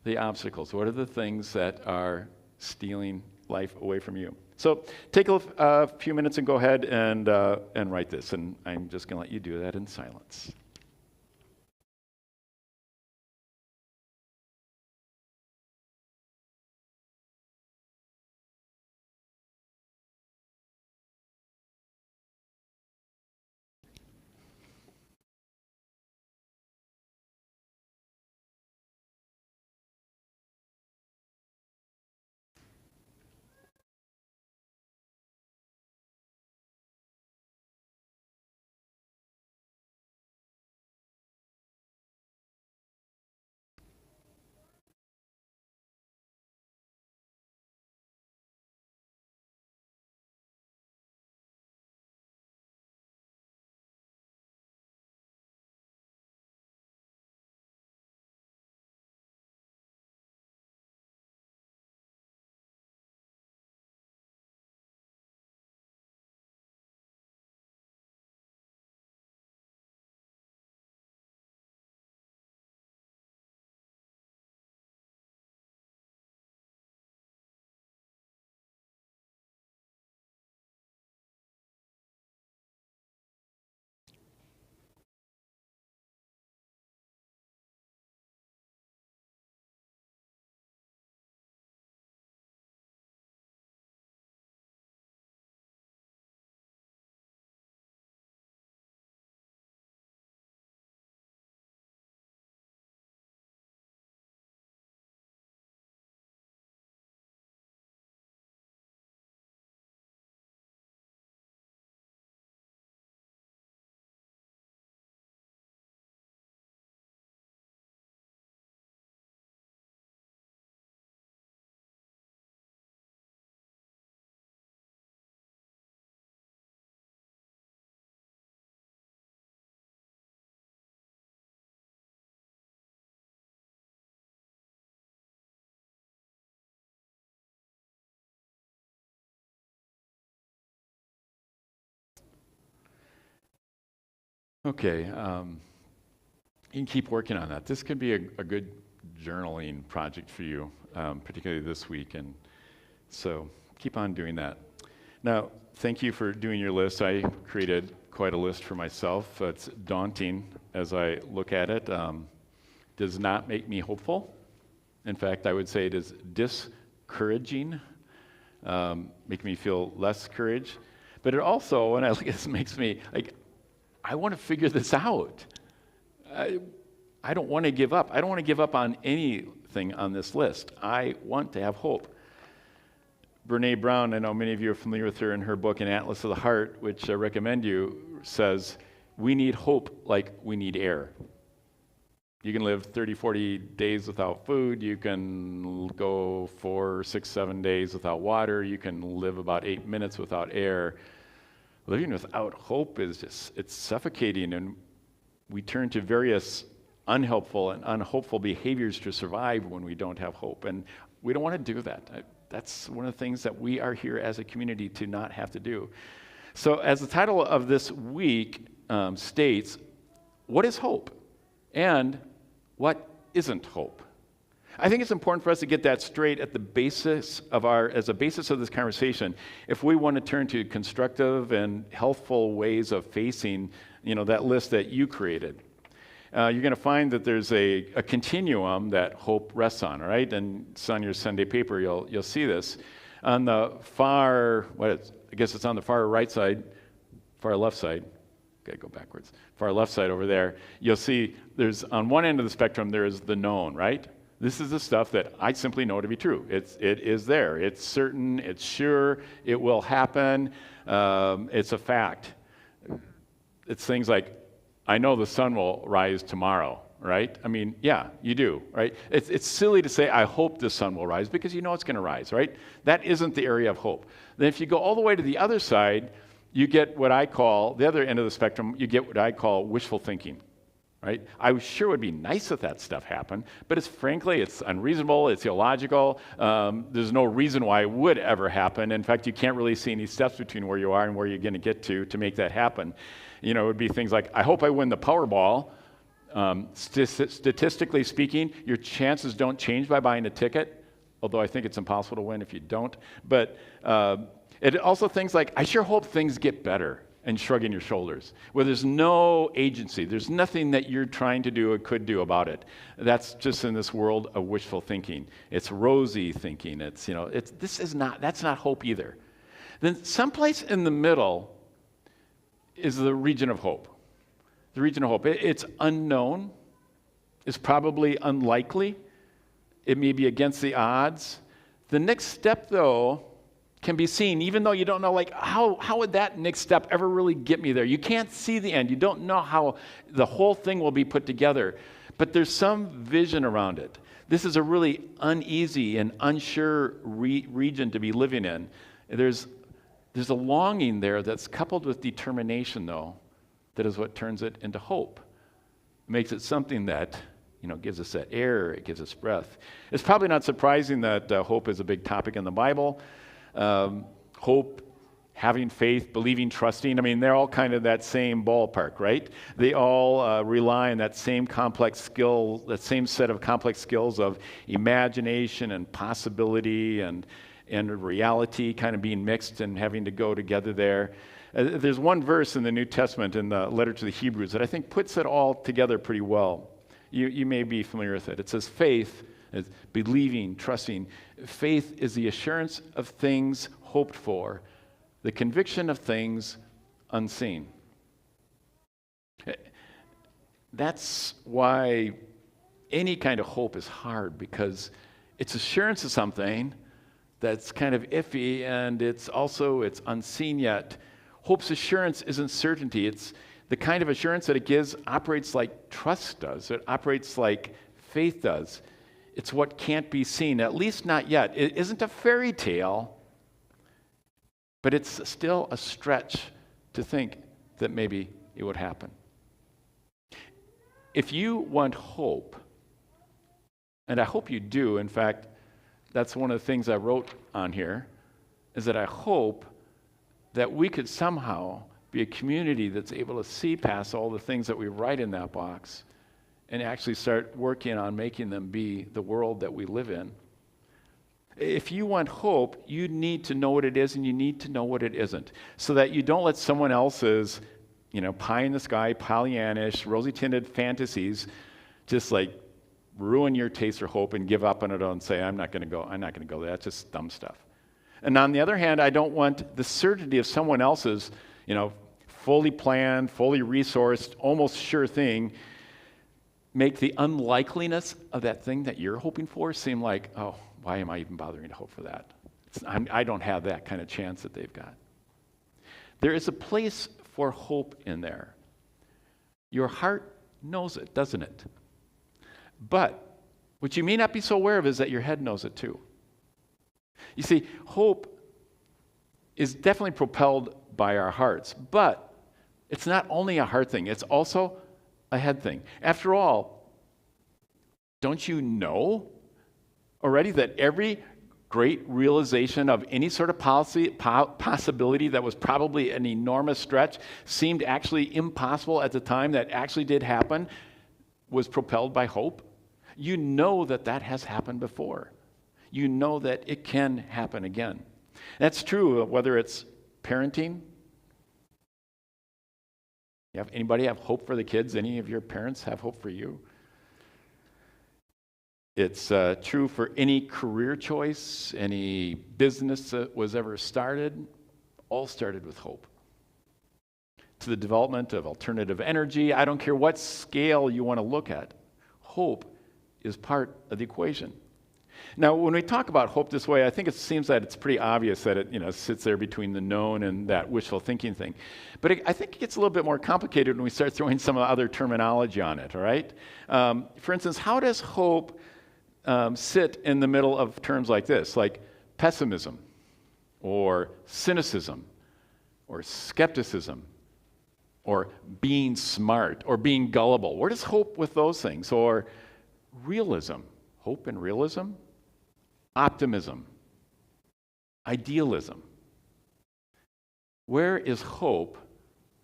the obstacles, what are the things that are stealing life away from you. So take a few minutes and go ahead and write this, and I'm just going to let you do that in silence. Okay, you can keep working on that. This could be a good journaling project for you, particularly this week, and so keep on doing that. Now, thank you for doing your list. I created quite a list for myself. It's daunting as I look at it. Does not make me hopeful. In fact, I would say it is discouraging, making me feel less courage. But it also, when I look at this, makes me like, I want to figure this out. I don't want to give up. I don't want to give up on anything on this list. I want to have hope. Brene Brown, I know many of you are familiar with her in her book, An Atlas of the Heart, which I recommend you, says, we need hope like we need air. You can live 30, 40 days without food. You can go 4, 6, 7 days without water. You can live about 8 minutes without air. Living without hope is just, it's suffocating, and we turn to various unhelpful and unhopeful behaviors to survive when we don't have hope, and we don't want to do that. That's one of the things that we are here as a community to not have to do. So as the title of this week states, what is hope? And what isn't hope? I think it's important for us to get that straight at the basis of as a basis of this conversation, if we want to turn to constructive and healthful ways of facing, that list that you created. You're going to find that there's a continuum that hope rests on, all right? And it's on your Sunday paper, you'll see this. On the far, I guess it's on the far right side, far left side, got to go backwards, far left side over there, you'll see there's, on one end of the spectrum, there is the known, right? This is the stuff that I simply know to be true. It is there. It's certain. It's sure. It will happen. It's a fact. It's things like, I know the sun will rise tomorrow, right? I mean, yeah, you do, right? It's silly to say, I hope the sun will rise, because you know it's going to rise, right? That isn't the area of hope. Then if you go all the way to the other side, you get what I call, the other end of the spectrum, you get what I call wishful thinking. Right? I sure would be nice if that stuff happened, but it's unreasonable, it's illogical. There's no reason why it would ever happen. In fact, you can't really see any steps between where you are and where you're going to get to make that happen. It would be things like, I hope I win the Powerball. Statistically speaking, your chances don't change by buying a ticket, although I think it's impossible to win if you don't. But it also things like, I sure hope things get better. And shrugging your shoulders, where there's no agency. There's nothing that you're trying to do or could do about it. That's just in this world of wishful thinking. It's rosy thinking. That's not hope either. Then someplace in the middle is the region of hope. The region of hope. It's unknown. It's probably unlikely. It may be against the odds. The next step, though, can be seen, even though you don't know, how would that next step ever really get me there? You can't see the end. You don't know how the whole thing will be put together, but there's some vision around it. This is a really uneasy and unsure region to be living in. There's a longing there that's coupled with determination, though, that is what turns it into hope. It makes it something that gives us that air, it gives us breath. It's probably not surprising that hope is a big topic in the Bible. Hope, having faith, believing, trusting, they're all kind of that same ballpark, right? They all rely on that same complex skill, that same set of complex skills of imagination and possibility and reality kind of being mixed and having to go together there. There's one verse in the New Testament in the letter to the Hebrews that I think puts it all together pretty well. You may be familiar with it. It says faith, it's believing, trusting. Faith is the assurance of things hoped for, the conviction of things unseen. That's why any kind of hope is hard, because it's assurance of something that's kind of iffy, and it's unseen yet. Hope's assurance isn't certainty. It's the kind of assurance that it gives operates like trust does. It operates like faith does. It's what can't be seen, at least not yet. It isn't a fairy tale, but it's still a stretch to think that maybe it would happen. If you want hope, and I hope you do, in fact, that's one of the things I wrote on here, is that I hope that we could somehow be a community that's able to see past all the things that we write in that box and actually start working on making them be the world that we live in. If you want hope, you need to know what it is and you need to know what it isn't, so that you don't let someone else's, pie in the sky, Pollyannish, rosy-tinted fantasies just ruin your taste for hope and give up on it and say, I'm not going to go. That's just dumb stuff. And on the other hand, I don't want the certainty of someone else's, fully planned, fully resourced, almost sure thing make the unlikeliness of that thing that you're hoping for seem like, oh, why am I even bothering to hope for that? I don't have that kind of chance that they've got. There is a place for hope in there. Your heart knows it, doesn't it? But what you may not be so aware of is that your head knows it too. You see, hope is definitely propelled by our hearts, but it's not only a heart thing, it's also a head thing. After all, don't you know already that every great realization of any sort of possibility that was probably an enormous stretch, seemed actually impossible at the time that actually did happen, was propelled by hope? You know that that has happened before. You know that it can happen again. That's true whether it's parenting. Anybody have hope for the kids? Any of your parents have hope for you? It's true for any career choice, any business that was ever started, all started with hope. To the development of alternative energy, I don't care what scale you want to look at, hope is part of the equation. Now, when we talk about hope this way, I think it seems that it's pretty obvious that it sits there between the known and that wishful thinking thing. But I think it gets a little bit more complicated when we start throwing some of the other terminology on it, all right? For instance, how does hope sit in the middle of terms like this, like pessimism, or cynicism, or skepticism, or being smart, or being gullible? Where does hope with those things? Or realism, hope and realism? Optimism, idealism. Where is hope,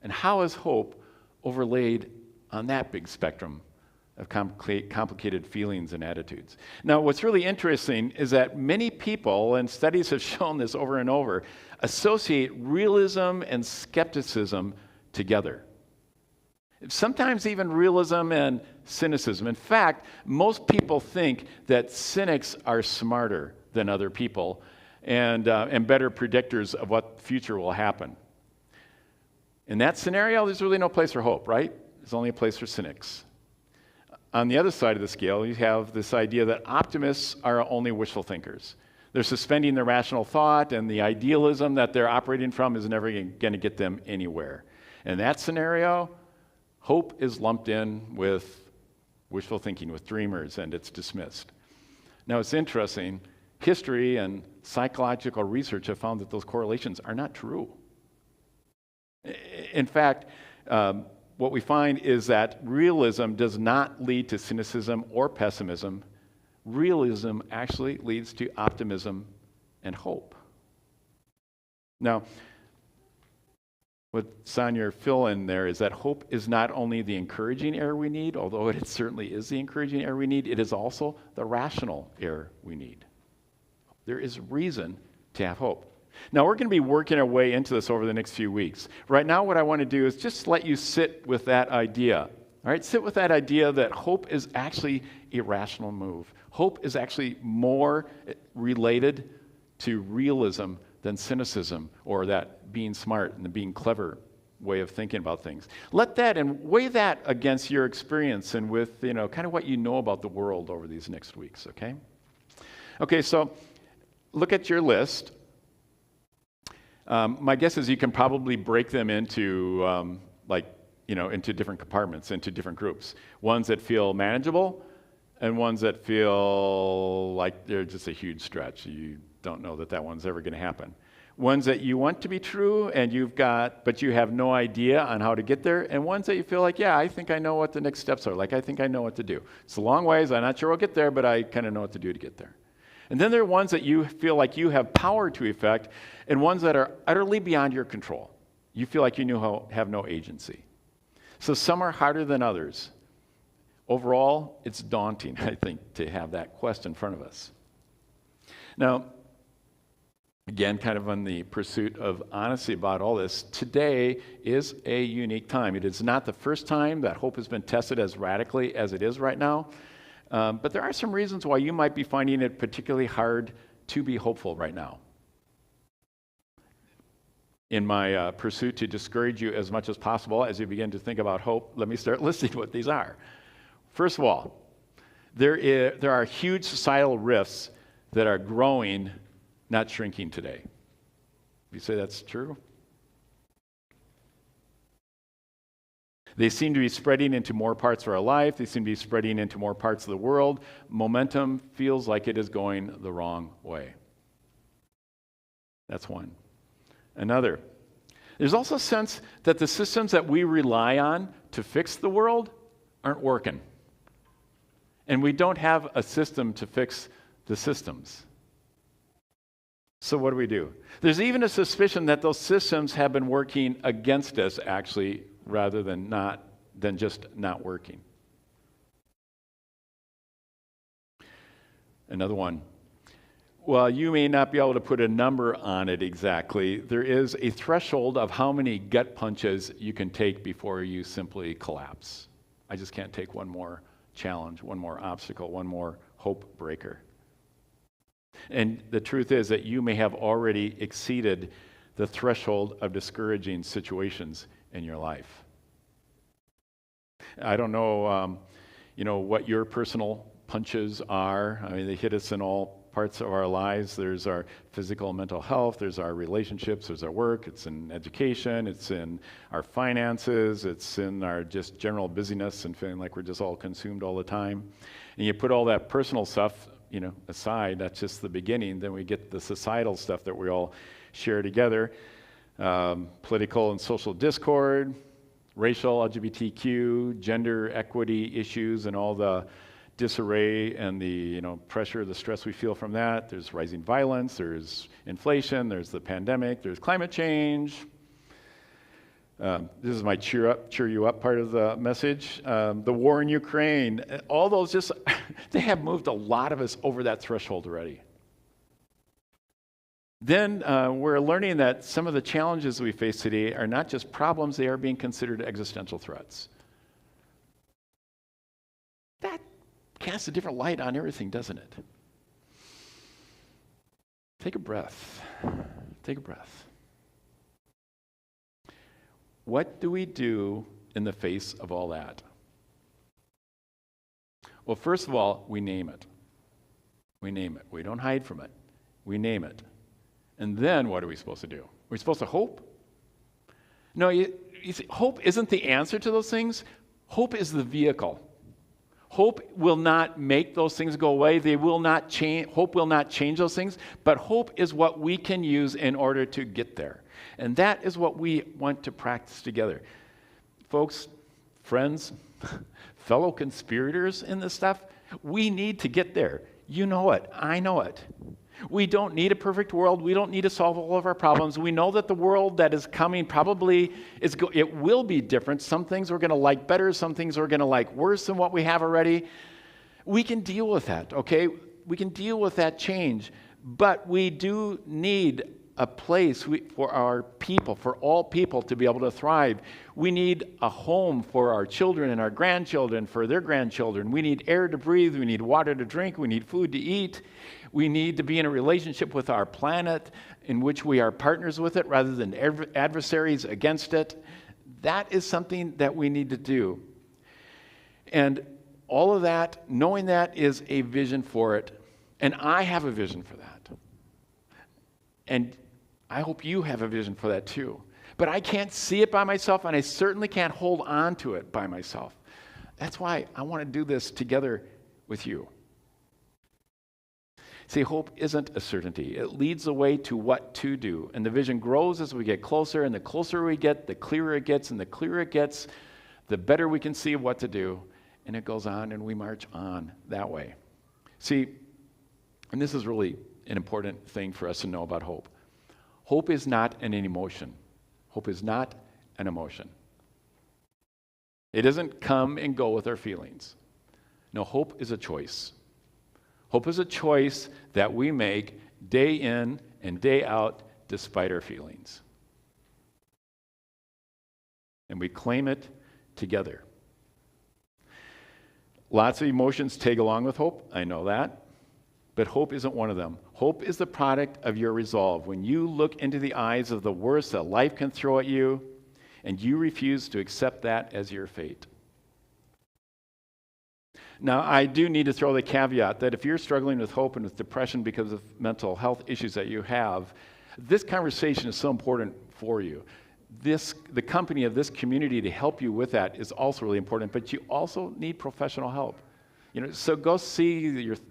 and how is hope overlaid on that big spectrum of complicated feelings and attitudes? Now, what's really interesting is that many people, and studies have shown this over and over, associate realism and skepticism together. Sometimes even realism and cynicism. In fact, most people think that cynics are smarter than other people and better predictors of what the future will happen. In that scenario, there's really no place for hope, right? There's only a place for cynics. On the other side of the scale, you have this idea that optimists are only wishful thinkers. They're suspending their rational thought, and the idealism that they're operating from is never going to get them anywhere. In that scenario, hope is lumped in with wishful thinking, with dreamers, and it's dismissed. Now, it's interesting. History and psychological research have found that those correlations are not true. In fact, what we find is that realism does not lead to cynicism or pessimism. Realism actually leads to optimism and hope. Now, what Sonia fill in there is that hope is not only the encouraging air we need, although it certainly is the encouraging air we need, it is also the rational air we need. There is reason to have hope. Now, we're going to be working our way into this over the next few weeks. Right now, what I want to do is just let you sit with that idea. All right, sit with that idea that hope is actually a rational move. Hope is actually more related to realism than cynicism or that being smart and the being clever way of thinking about things. Let that and weigh that against your experience and with, kind of what you know about the world over these next weeks, okay? Okay, so look at your list. My guess is you can probably break them into, into different compartments, into different groups. Ones that feel manageable and ones that feel like they're just a huge stretch. You don't know that one's ever going to happen. Ones that you want to be true and but you have no idea on how to get there, and ones that you feel like, yeah, I think I know what the next steps are. Like, I think I know what to do. It's a long ways. I'm not sure I'll get there, but I kind of know what to do to get there. And then there are ones that you feel like you have power to effect, and ones that are utterly beyond your control. You feel like you have no agency. So some are harder than others. Overall, it's daunting, I think, to have that quest in front of us. Now, again, kind of on the pursuit of honesty about all this, today is a unique time. It is not the first time that hope has been tested as radically as it is right now. But there are some reasons why you might be finding it particularly hard to be hopeful right now. In my pursuit to discourage you as much as possible as you begin to think about hope, let me start listing what these are. First of all, there are huge societal rifts that are growing, not shrinking today. You say that's true? They seem to be spreading into more parts of our life. They seem to be spreading into more parts of the world. Momentum feels like it is going the wrong way. That's one. Another, there's also a sense that the systems that we rely on to fix the world aren't working. And we don't have a system to fix the systems. So what do? There's even a suspicion that those systems have been working against us, actually, rather than just not working. Another one. Well, you may not be able to put a number on it exactly. There is a threshold of how many gut punches you can take before you simply collapse. I just can't take one more challenge, one more obstacle, one more hope breaker. And the truth is that you may have already exceeded the threshold of discouraging situations in your life. I don't know, what your personal punches are. I mean, they hit us in all parts of our lives. There's our physical and mental health. There's our relationships. There's our work. It's in education. It's in our finances. It's in our just general busyness and feeling like we're just all consumed all the time. And you put all that personal stuff, aside. That's just the beginning. Then we get the societal stuff that we all share together. Political and social discord, racial, LGBTQ, gender equity issues, and all the disarray and the pressure, the stress we feel from that. There's rising violence, there's inflation, there's the pandemic, there's climate change. This is my cheer you up part of the message. The war in Ukraine, all those just, they have moved a lot of us over that threshold already. Then we're learning that some of the challenges we face today are not just problems, they are being considered existential threats. That casts a different light on everything, doesn't it? Take a breath. Take a breath. What do we do in the face of all that? Well, first of all, we name it. We name it. We don't hide from it. We name it. And then what are we supposed to do? We're supposed to hope? No, you see, hope isn't the answer to those things. Hope is the vehicle. Hope will not make those things go away. They will not change. Hope will not change those things. But hope is what we can use in order to get there. And that is what we want to practice together. Folks, friends, fellow conspirators in this stuff, we need to get there. You know it. I know it. We don't need a perfect world. We don't need to solve all of our problems. We know that the world that is coming probably it will be different. Some things we're going to like better. Some things we're going to like worse than what we have already. We can deal with that, okay? We can deal with that change. But we do need a place for our people, for all people to be able to thrive. We need a home for our children and our grandchildren, for their grandchildren. We need air to breathe. We need water to drink. We need food to eat. We need to be in a relationship with our planet in which we are partners with it rather than adversaries against it. That is something that we need to do. And all of that, knowing that, is a vision for it. And I have a vision for that. And I hope you have a vision for that too. But I can't see it by myself, and I certainly can't hold on to it by myself. That's why I want to do this together with you. See, hope isn't a certainty. It leads the way to what to do. And the vision grows as we get closer, and the closer we get, the clearer it gets, and the clearer it gets, the better we can see what to do. And it goes on, and we march on that way. See, and this is really an important thing for us to know about hope. Hope is not an emotion. Hope is not an emotion. It doesn't come and go with our feelings. No, hope is a choice. Hope is a choice that we make day in and day out despite our feelings. And we claim it together. Lots of emotions tag along with hope, I know that. But hope isn't one of them. Hope is the product of your resolve. When you look into the eyes of the worst that life can throw at you, and you refuse to accept that as your fate. Now, I do need to throw the caveat that if you're struggling with hope and with depression because of mental health issues that you have, this conversation is so important for you. The company of this community to help you with that is also really important, but you also need professional help. So go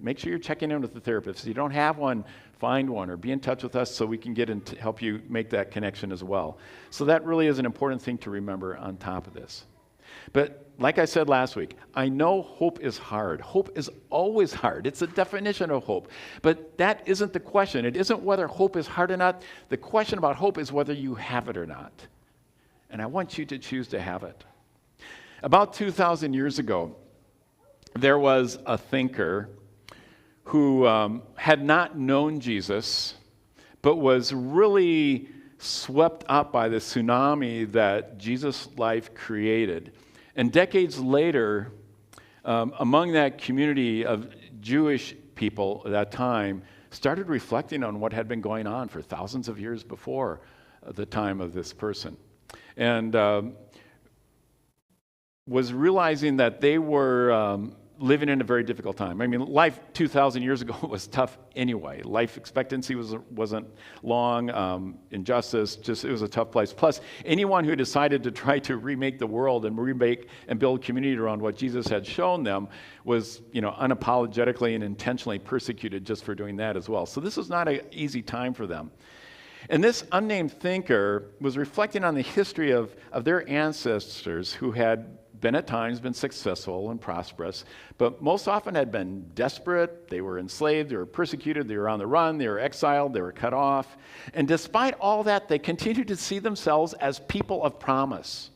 make sure you're checking in with the therapist. If you don't have one, find one or be in touch with us so we can get in to help you make that connection as well. So that really is an important thing to remember on top of this. But like I said last week, I know hope is hard. Hope is always hard. It's a definition of hope. But that isn't the question. It isn't whether hope is hard or not. The question about hope is whether you have it or not. And I want you to choose to have it. About 2,000 years ago, there was a thinker who had not known Jesus, but was really swept up by the tsunami that Jesus' life created. And decades later, among that community of Jewish people at that time, started reflecting on what had been going on for thousands of years before the time of this person. And was realizing that they were living in a very difficult time. I mean, life 2,000 years ago was tough anyway. Life expectancy wasn't long. Injustice, it was a tough place. Plus, anyone who decided to try to remake the world and remake and build community around what Jesus had shown them was, unapologetically and intentionally persecuted just for doing that as well. So this was not an easy time for them. And this unnamed thinker was reflecting on the history of their ancestors who had at times been successful and prosperous, but most often had been desperate. They were enslaved, they were persecuted, they were on the run, they were exiled, they were cut off. And despite all that, they continued to see themselves as people of promise.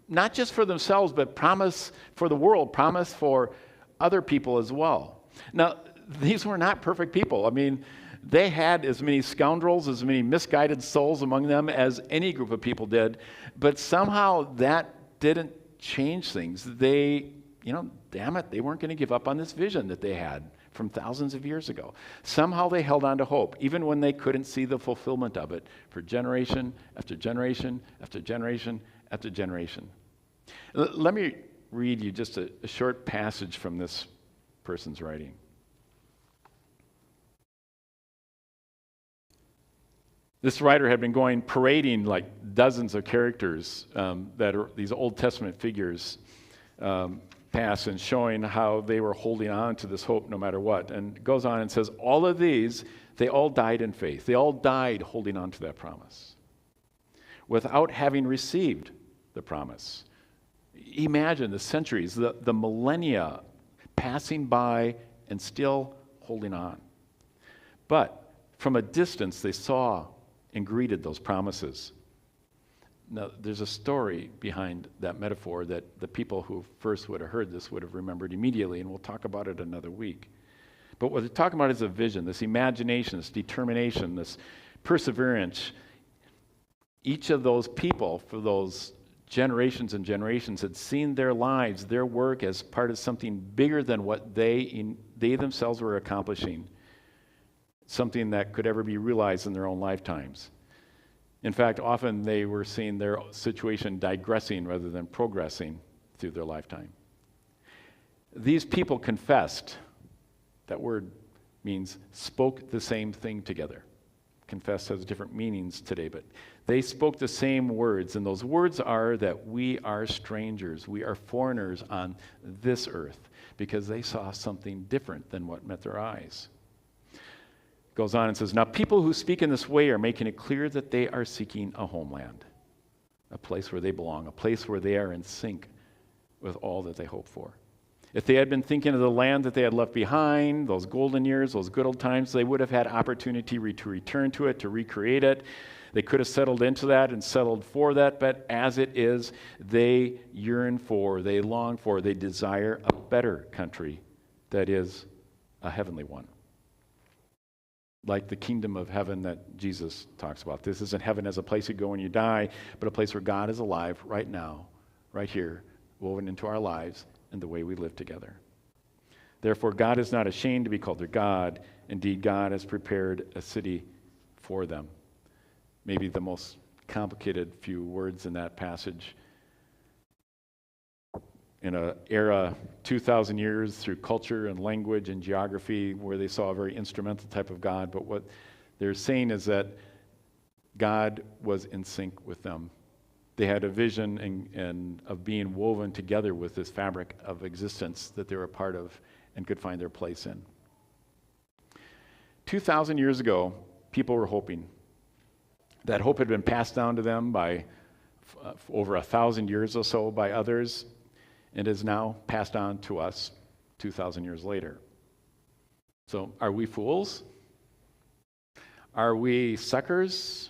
Not just for themselves, but promise for the world, promise for other people as well. Now, these were not perfect people. I mean, they had as many scoundrels, as many misguided souls among them as any group of people did, but somehow that didn't change things. They, damn it, they weren't going to give up on this vision that they had from thousands of years ago. Somehow they held on to hope, even when they couldn't see the fulfillment of it for generation after generation after generation after generation. Let me read you just a short passage from this person's writing. This writer had been parading like dozens of characters that are these Old Testament figures past and showing how they were holding on to this hope no matter what. And goes on and says, all of these, they all died in faith. They all died holding on to that promise without having received the promise. Imagine the centuries, the millennia passing by and still holding on. But from a distance, they saw and greeted those promises. Now, there's a story behind that metaphor that the people who first would have heard this would have remembered immediately, and we'll talk about it another week. But what they're talking about is a vision, this imagination, this determination, this perseverance. Each of those people for those generations and generations had seen their lives, their work as part of something bigger than what they themselves were accomplishing. Something that could ever be realized in their own lifetimes. In fact, often they were seeing their situation digressing rather than progressing through their lifetime. These people confessed. That word means spoke the same thing together. Confess has different meanings today, but they spoke the same words, and those words are that we are strangers, we are foreigners on this earth, because they saw something different than what met their eyes. Goes on and says, now people who speak in this way are making it clear that they are seeking a homeland, a place where they belong, a place where they are in sync with all that they hope for. If they had been thinking of the land that they had left behind, those golden years, those good old times, they would have had opportunity to return to it, to recreate it. They could have settled into that and settled for that, but as it is, they yearn for, they long for, they desire a better country that is a heavenly one. Like the kingdom of heaven that Jesus talks about. This isn't heaven as a place you go when you die, but a place where God is alive right now, right here, woven into our lives and the way we live together. Therefore, God is not ashamed to be called their God. Indeed, God has prepared a city for them. Maybe the most complicated few words in that passage. in an era 2,000 years through culture and language and geography where they saw a very instrumental type of God. But what they're saying is that God was in sync with them. They had a vision and of being woven together with this fabric of existence that they were a part of and could find their place in. 2,000 years ago, people were hoping. That hope had been passed down to them by over 1,000 years or so by others, and is now passed on to us 2,000 years later. So are we fools? Are we suckers?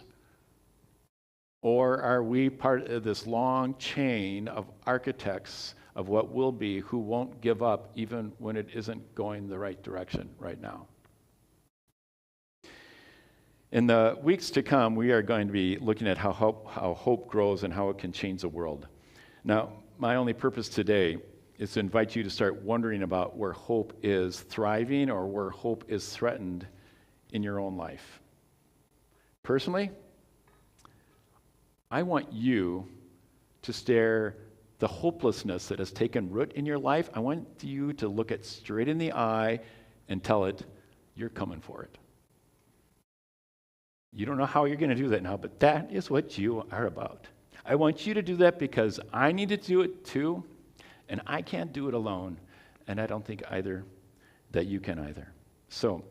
Or are we part of this long chain of architects of what will be who won't give up even when it isn't going the right direction right now? In the weeks to come, we are going to be looking at how hope grows and how it can change the world. Now, my only purpose today is to invite you to start wondering about where hope is thriving or where hope is threatened in your own life. Personally, I want you to stare the hopelessness that has taken root in your life. I want you to look it straight in the eye and tell it, you're coming for it. You don't know how you're going to do that now, but that is what you are about. I want you to do that because I need to do it too, and I can't do it alone, and I don't think either that you can either. So,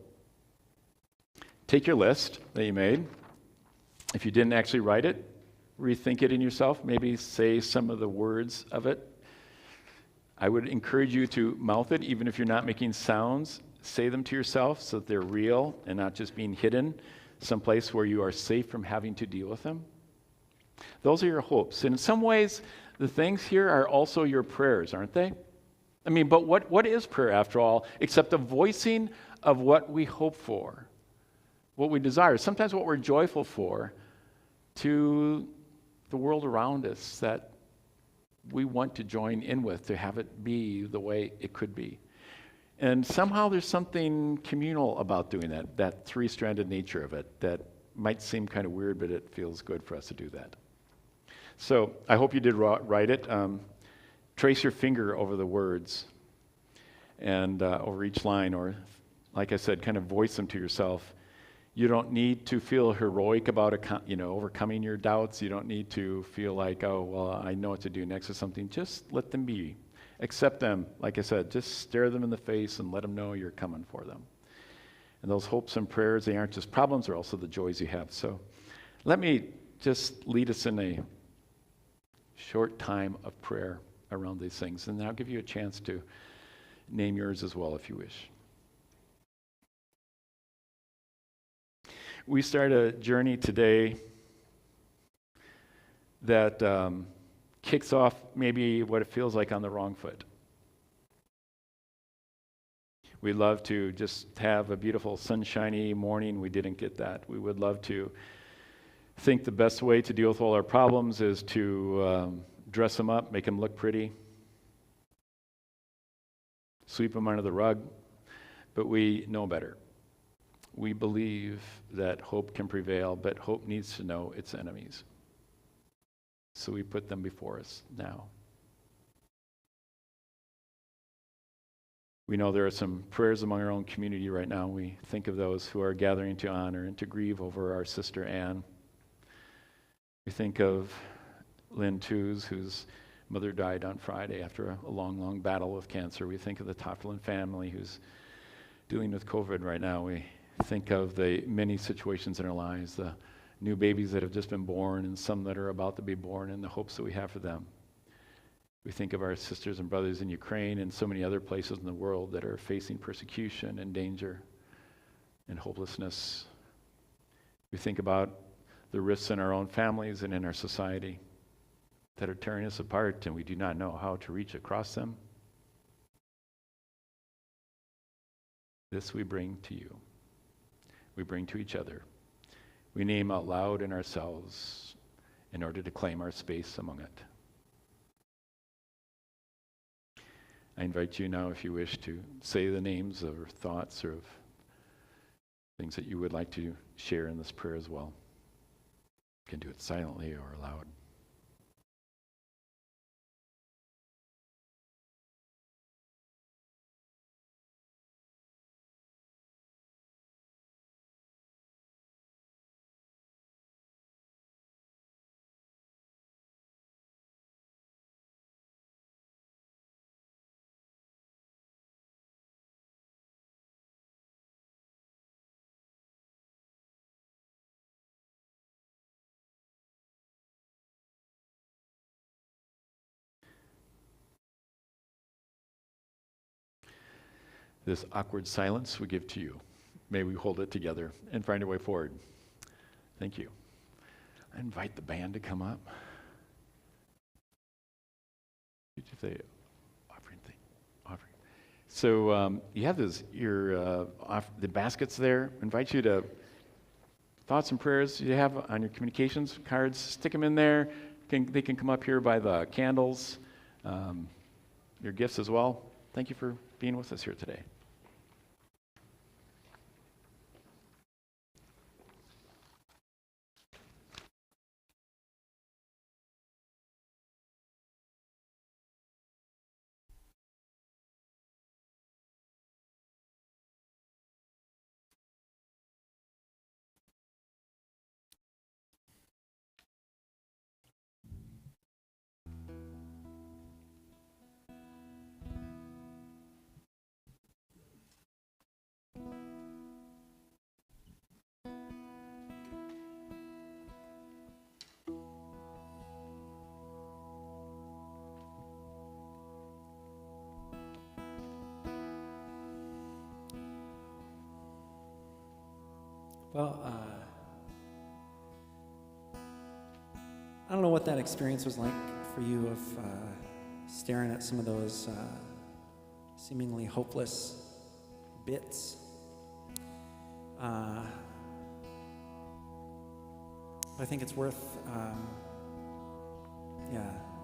take your list that you made. If you didn't actually write it, rethink it in yourself. Maybe say some of the words of it. I would encourage you to mouth it, even if you're not making sounds. Say them to yourself so that they're real and not just being hidden someplace where you are safe from having to deal with them. Those are your hopes. And in some ways, the things here are also your prayers, aren't they? I mean, but what is prayer after all, except a voicing of what we hope for, what we desire, sometimes what we're joyful for, to the world around us that we want to join in with, to have it be the way it could be. And somehow there's something communal about doing that three-stranded nature of it that might seem kind of weird, but it feels good for us to do that. So I hope you did write it. Trace your finger over the words and over each line, or like I said, kind of voice them to yourself. You don't need to feel heroic about overcoming your doubts. You don't need to feel like, oh, well, I know what to do next or something. Just let them be. Accept them. Like I said, just stare them in the face and let them know you're coming for them. And those hopes and prayers, they aren't just problems, they're also the joys you have. So let me just lead us in a short time of prayer around these things. And I'll give you a chance to name yours as well if you wish. We start a journey today that kicks off maybe what it feels like on the wrong foot. We'd love to just have a beautiful sunshiny morning. We didn't get that. We would love to think the best way to deal with all our problems is to dress them up, make them look pretty, sweep them under the rug, but we know better. We believe that hope can prevail, but hope needs to know its enemies. So we put them before us now. We know there are some prayers among our own community right now. We think of those who are gathering to honor and to grieve over our sister Anne. We think of Lynn Tews, whose mother died on Friday after a long, long battle with cancer. We think of the Toftlin family who's dealing with COVID right now. We think of the many situations in our lives, the new babies that have just been born and some that are about to be born, and the hopes that we have for them. We think of our sisters and brothers in Ukraine and so many other places in the world that are facing persecution and danger and hopelessness. We think about the risks in our own families and in our society that are tearing us apart, and we do not know how to reach across them. This we bring to you. We bring to each other. We name out loud in ourselves in order to claim our space among it. I invite you now, if you wish, to say the names or thoughts or of things that you would like to share in this prayer as well. You can do it silently or aloud. this awkward silence we give to you. May we hold it together and find a way forward. Thank you. I invite the band to come up. Did you say offering thing? Offering. So you have the baskets there. I invite you to thoughts and prayers you have on your communications cards. Stick them in there. They can come up here by the candles. Your gifts as well. Thank you for being with us here today. Well, I don't know what that experience was like for you of staring at some of those seemingly hopeless bits. But I think it's worth,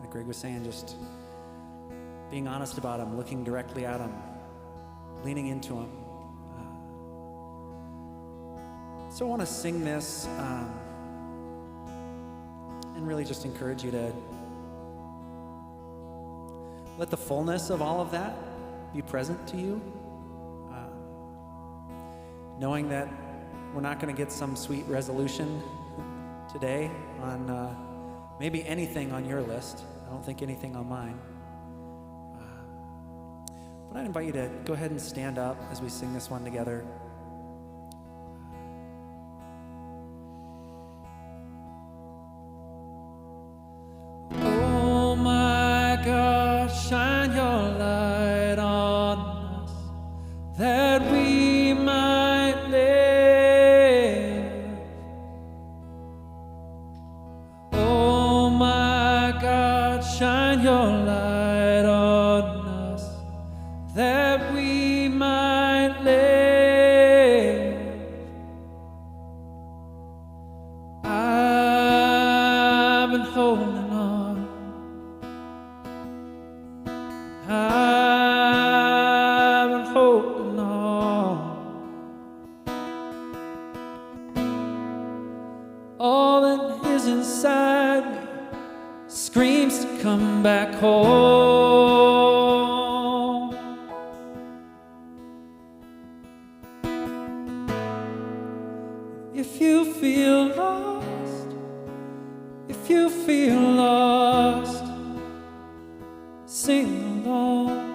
like Greg was saying, just being honest about them, looking directly at them, leaning into them. So I want to sing this and really just encourage you to let the fullness of all of that be present to you, knowing that we're not going to get some sweet resolution today on maybe anything on your list. I don't think anything on mine. But I invite you to go ahead and stand up as we sing this one together. Shine your light on us, that we might live. Oh my God, shine your light on us, that we might live. I've been holding on. I've been holding on. All that is inside me screams to come back home. If you feel lost, if you feel lost, sing along.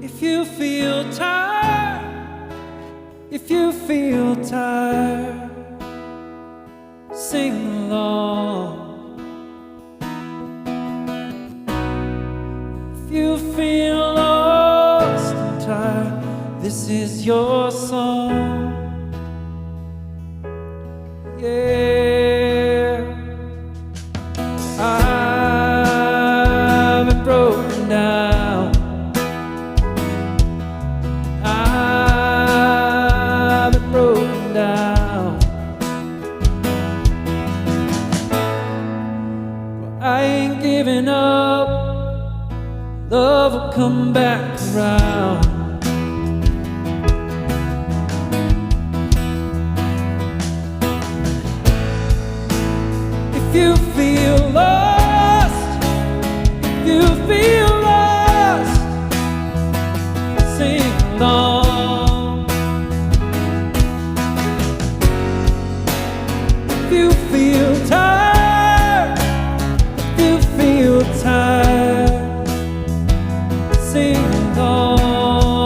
If you feel tired, if you feel tired, sing along. If you feel lost and tired, this is your song. Yeah. I've been broken down. I've been broken down. But I ain't giving up. Love will come back around. If you feel lost, if you feel lost, sing along. If you feel tired, if you feel tired, sing along.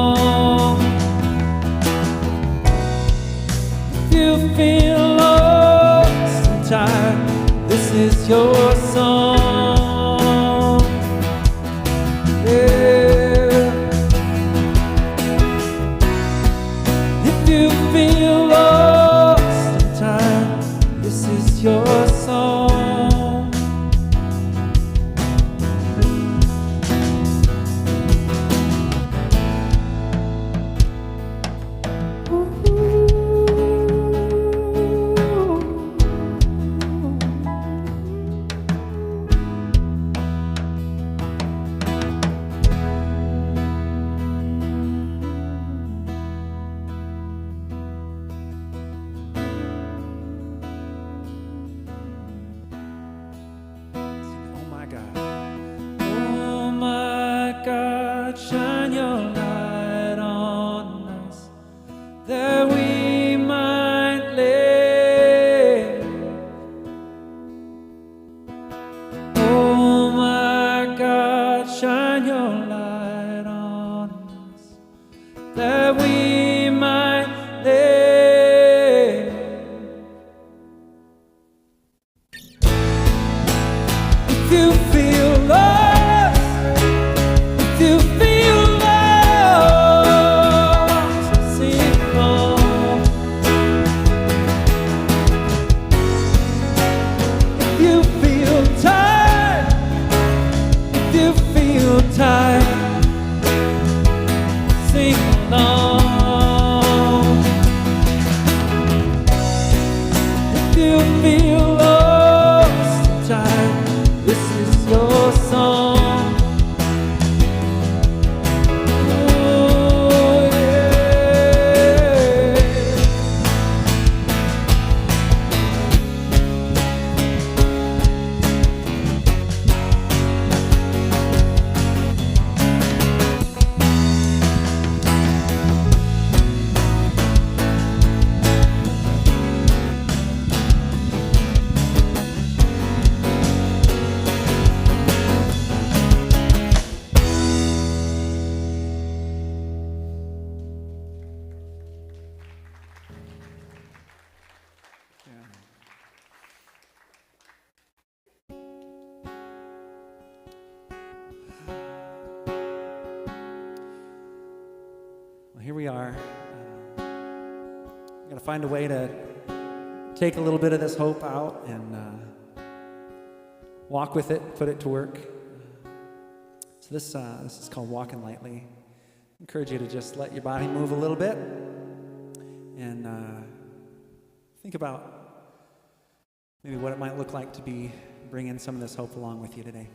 God, shine your light on us, that we might live. Oh my God, shine your light on us, that we might live. If you feel lost, if you feel lost, sing on. If you feel tired, if you feel tired, sing along. If you feel lost and tired, this is your song. Oh, yeah. Well, here we are. Got to find a way to take a little bit of this hope out and walk with it, put it to work. So this is called Walking Lightly. I encourage you to just let your body move a little bit and think about maybe what it might look like to be bringing some of this hope along with you today.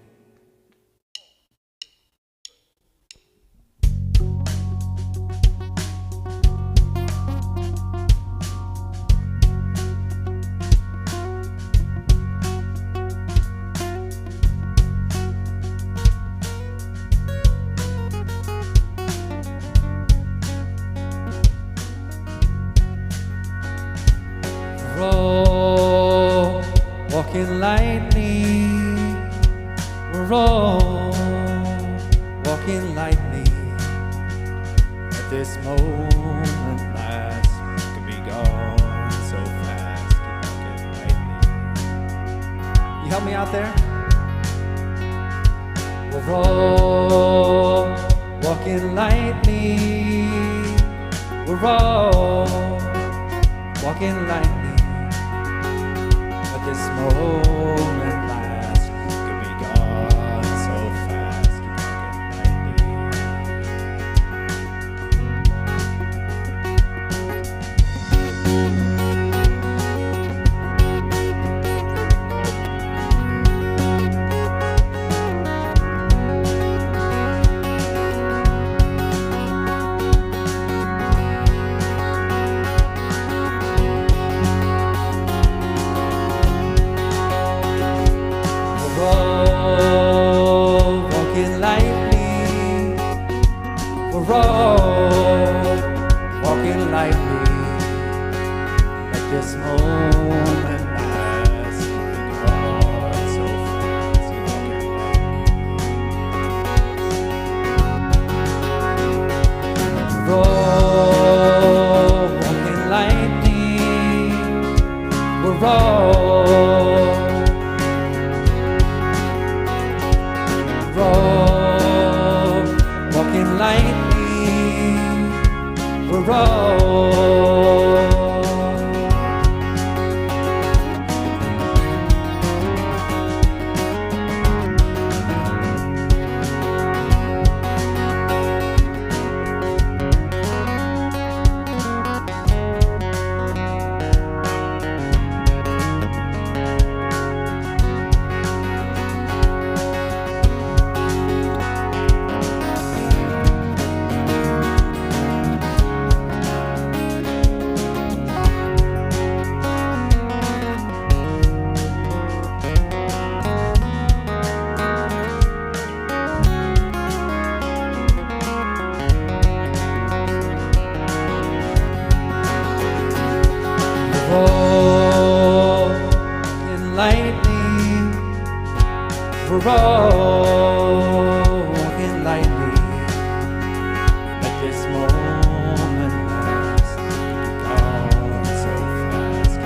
Roll, walking lightly. We're all walking lightly. At this moment last, could be gone so fast. Keep walking lightly. You help me out there? We're all walking lightly. We're all walking lightly. But this moment last could be gone so fast. We're all walking lightly. Let this moment last. Be gone so fast. We're all walking lightly. We're all walking lightly. We're all We're all walking lightly. Let this moment last. Gone so fast.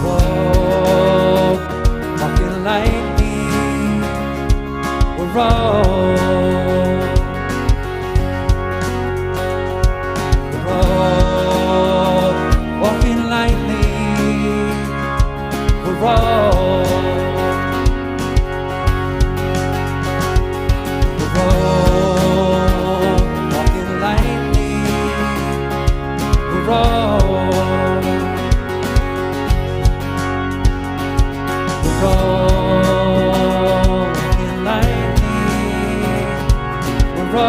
Whoa, walking lightly. We're all walking lightly. We're all walking lightly. We're all walking lightly. We're walking lightly. We're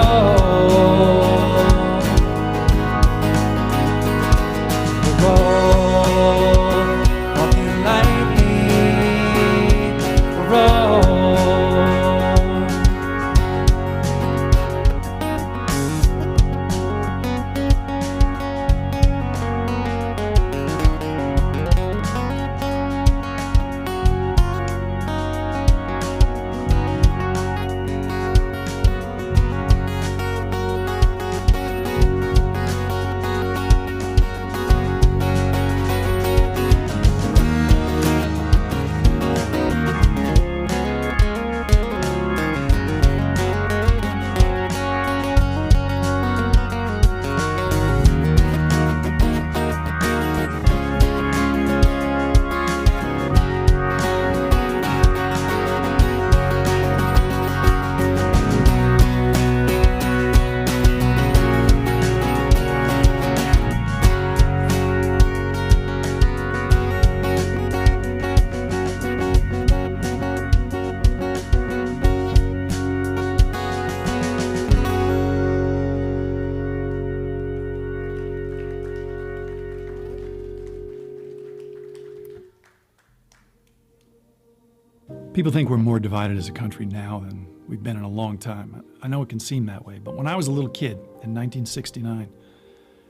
People think we're more divided as a country now than we've been in a long time. I know it can seem that way, but when I was a little kid in 1969,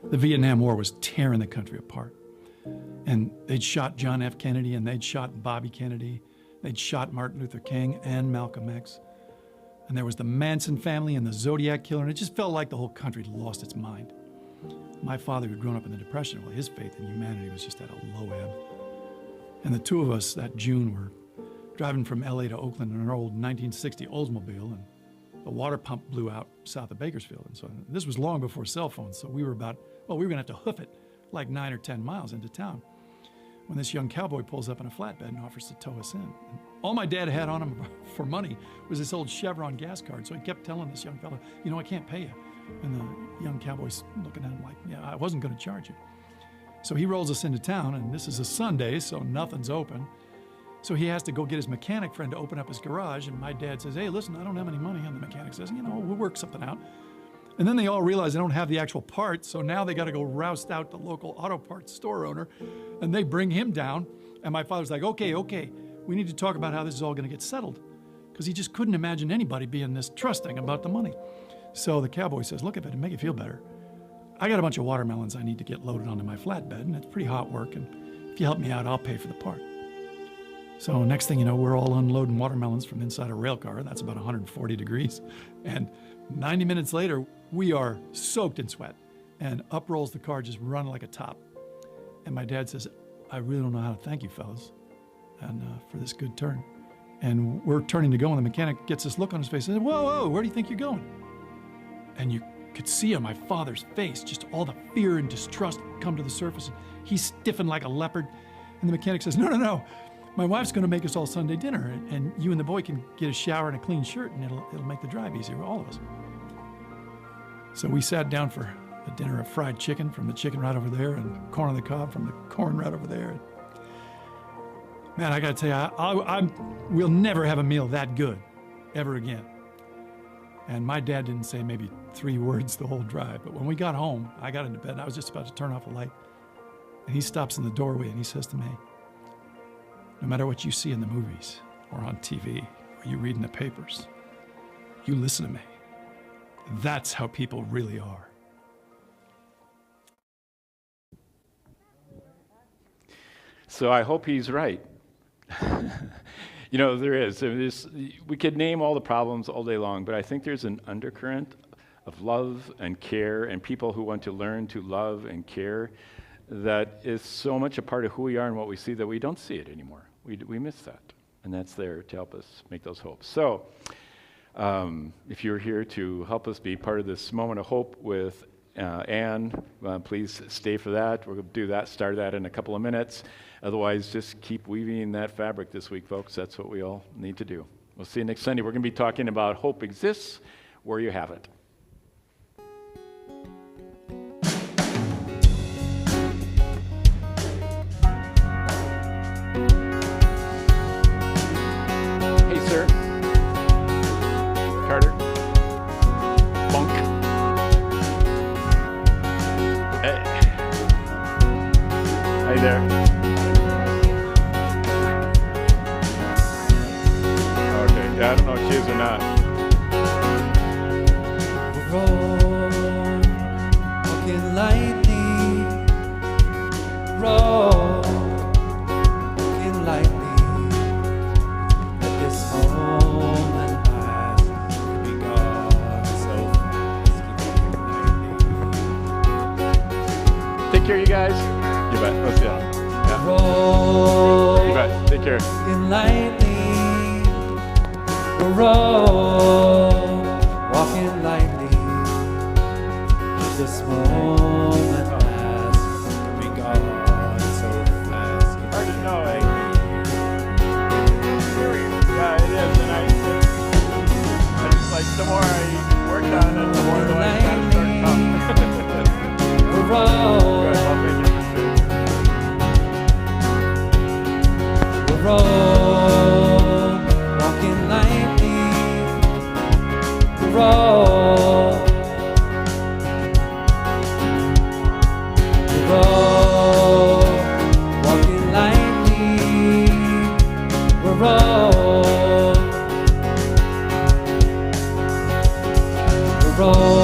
the Vietnam War was tearing the country apart. And they'd shot John F. Kennedy, and they'd shot Bobby Kennedy. They'd shot Martin Luther King and Malcolm X. And there was the Manson family and the Zodiac killer, and it just felt like the whole country had lost its mind. My father, who'd grown up in the Depression, well, his faith in humanity was just at a low ebb. And the two of us that June were driving from LA to Oakland in an old 1960 Oldsmobile, and the water pump blew out south of Bakersfield. And so this was long before cell phones, so we were gonna have to hoof it like 9 or 10 miles into town when this young cowboy pulls up in a flatbed and offers to tow us in. And all my dad had on him for money was this old Chevron gas card, so he kept telling this young fella, you know, I can't pay you. And the young cowboy's looking at him like, yeah, I wasn't gonna charge you. So he rolls us into town, and this is a Sunday, so nothing's open. So he has to go get his mechanic friend to open up his garage, and my dad says, hey, listen, I don't have any money. And the mechanic says, you know, we'll work something out. And then they all realize they don't have the actual parts, so now they gotta go roust out the local auto parts store owner, and they bring him down. And my father's like, okay, we need to talk about how this is all gonna get settled. Because he just couldn't imagine anybody being this trusting about the money. So the cowboy says, look, if it'd make you feel better, I got a bunch of watermelons I need to get loaded onto my flatbed, and it's pretty hot work, and if you help me out, I'll pay for the part. So next thing you know, we're all unloading watermelons from inside a rail car. That's about 140 degrees. And 90 minutes later, we are soaked in sweat. And up rolls the car, just running like a top. And my dad says, I really don't know how to thank you, fellas, and for this good turn. And we're turning to go, and the mechanic gets this look on his face and says, whoa, where do you think you're going? And you could see on my father's face, just all the fear and distrust come to the surface. He stiffened like a leopard. And the mechanic says, no. My wife's gonna make us all Sunday dinner, and you and the boy can get a shower and a clean shirt, and it'll make the drive easier for all of us. So we sat down for a dinner of fried chicken from the chicken right over there, and corn on the cob from the corn right over there. Man, I gotta tell you, we'll never have a meal that good, ever again. And my dad didn't say maybe 3 words the whole drive, but when we got home, I got into bed, and I was just about to turn off a light, and he stops in the doorway, and he says to me, no matter what you see in the movies or on TV or you read in the papers, you listen to me. That's how people really are. So I hope he's right. You know, there is. We could name all the problems all day long, but I think there's an undercurrent of love and care and people who want to learn to love and care that is so much a part of who we are and what we see that we don't see it anymore. We miss that. And that's there to help us make those hopes. So if you're here to help us be part of this moment of hope with Anne, please stay for that. We're going to do that, start that in a couple of minutes. Otherwise, just keep weaving that fabric this week, folks. That's what we all need to do. We'll see you next Sunday. We're going to be talking about hope exists where you have it. Hey, sir. Carter. Bunk. Hey. Hi there. Okay, yeah, I don't know if she is or not. Roll, walking lightly. Roll, walking lightly. Let this moment pass. We got so fast. Take care, you guys. You bet. Let's go. Yeah. Roll, You bet. Take care. walking lightly. Roll, walking lightly. Let this moment pass. We got so fast. Hard to know, eh? Yeah, it is. And I just like, the more I work on it, the more the light kind of starts coming. Roll, Good. Well, thank you for sharing. roll, walking lightly. Roll, roll, walking lightly. Roll, roll.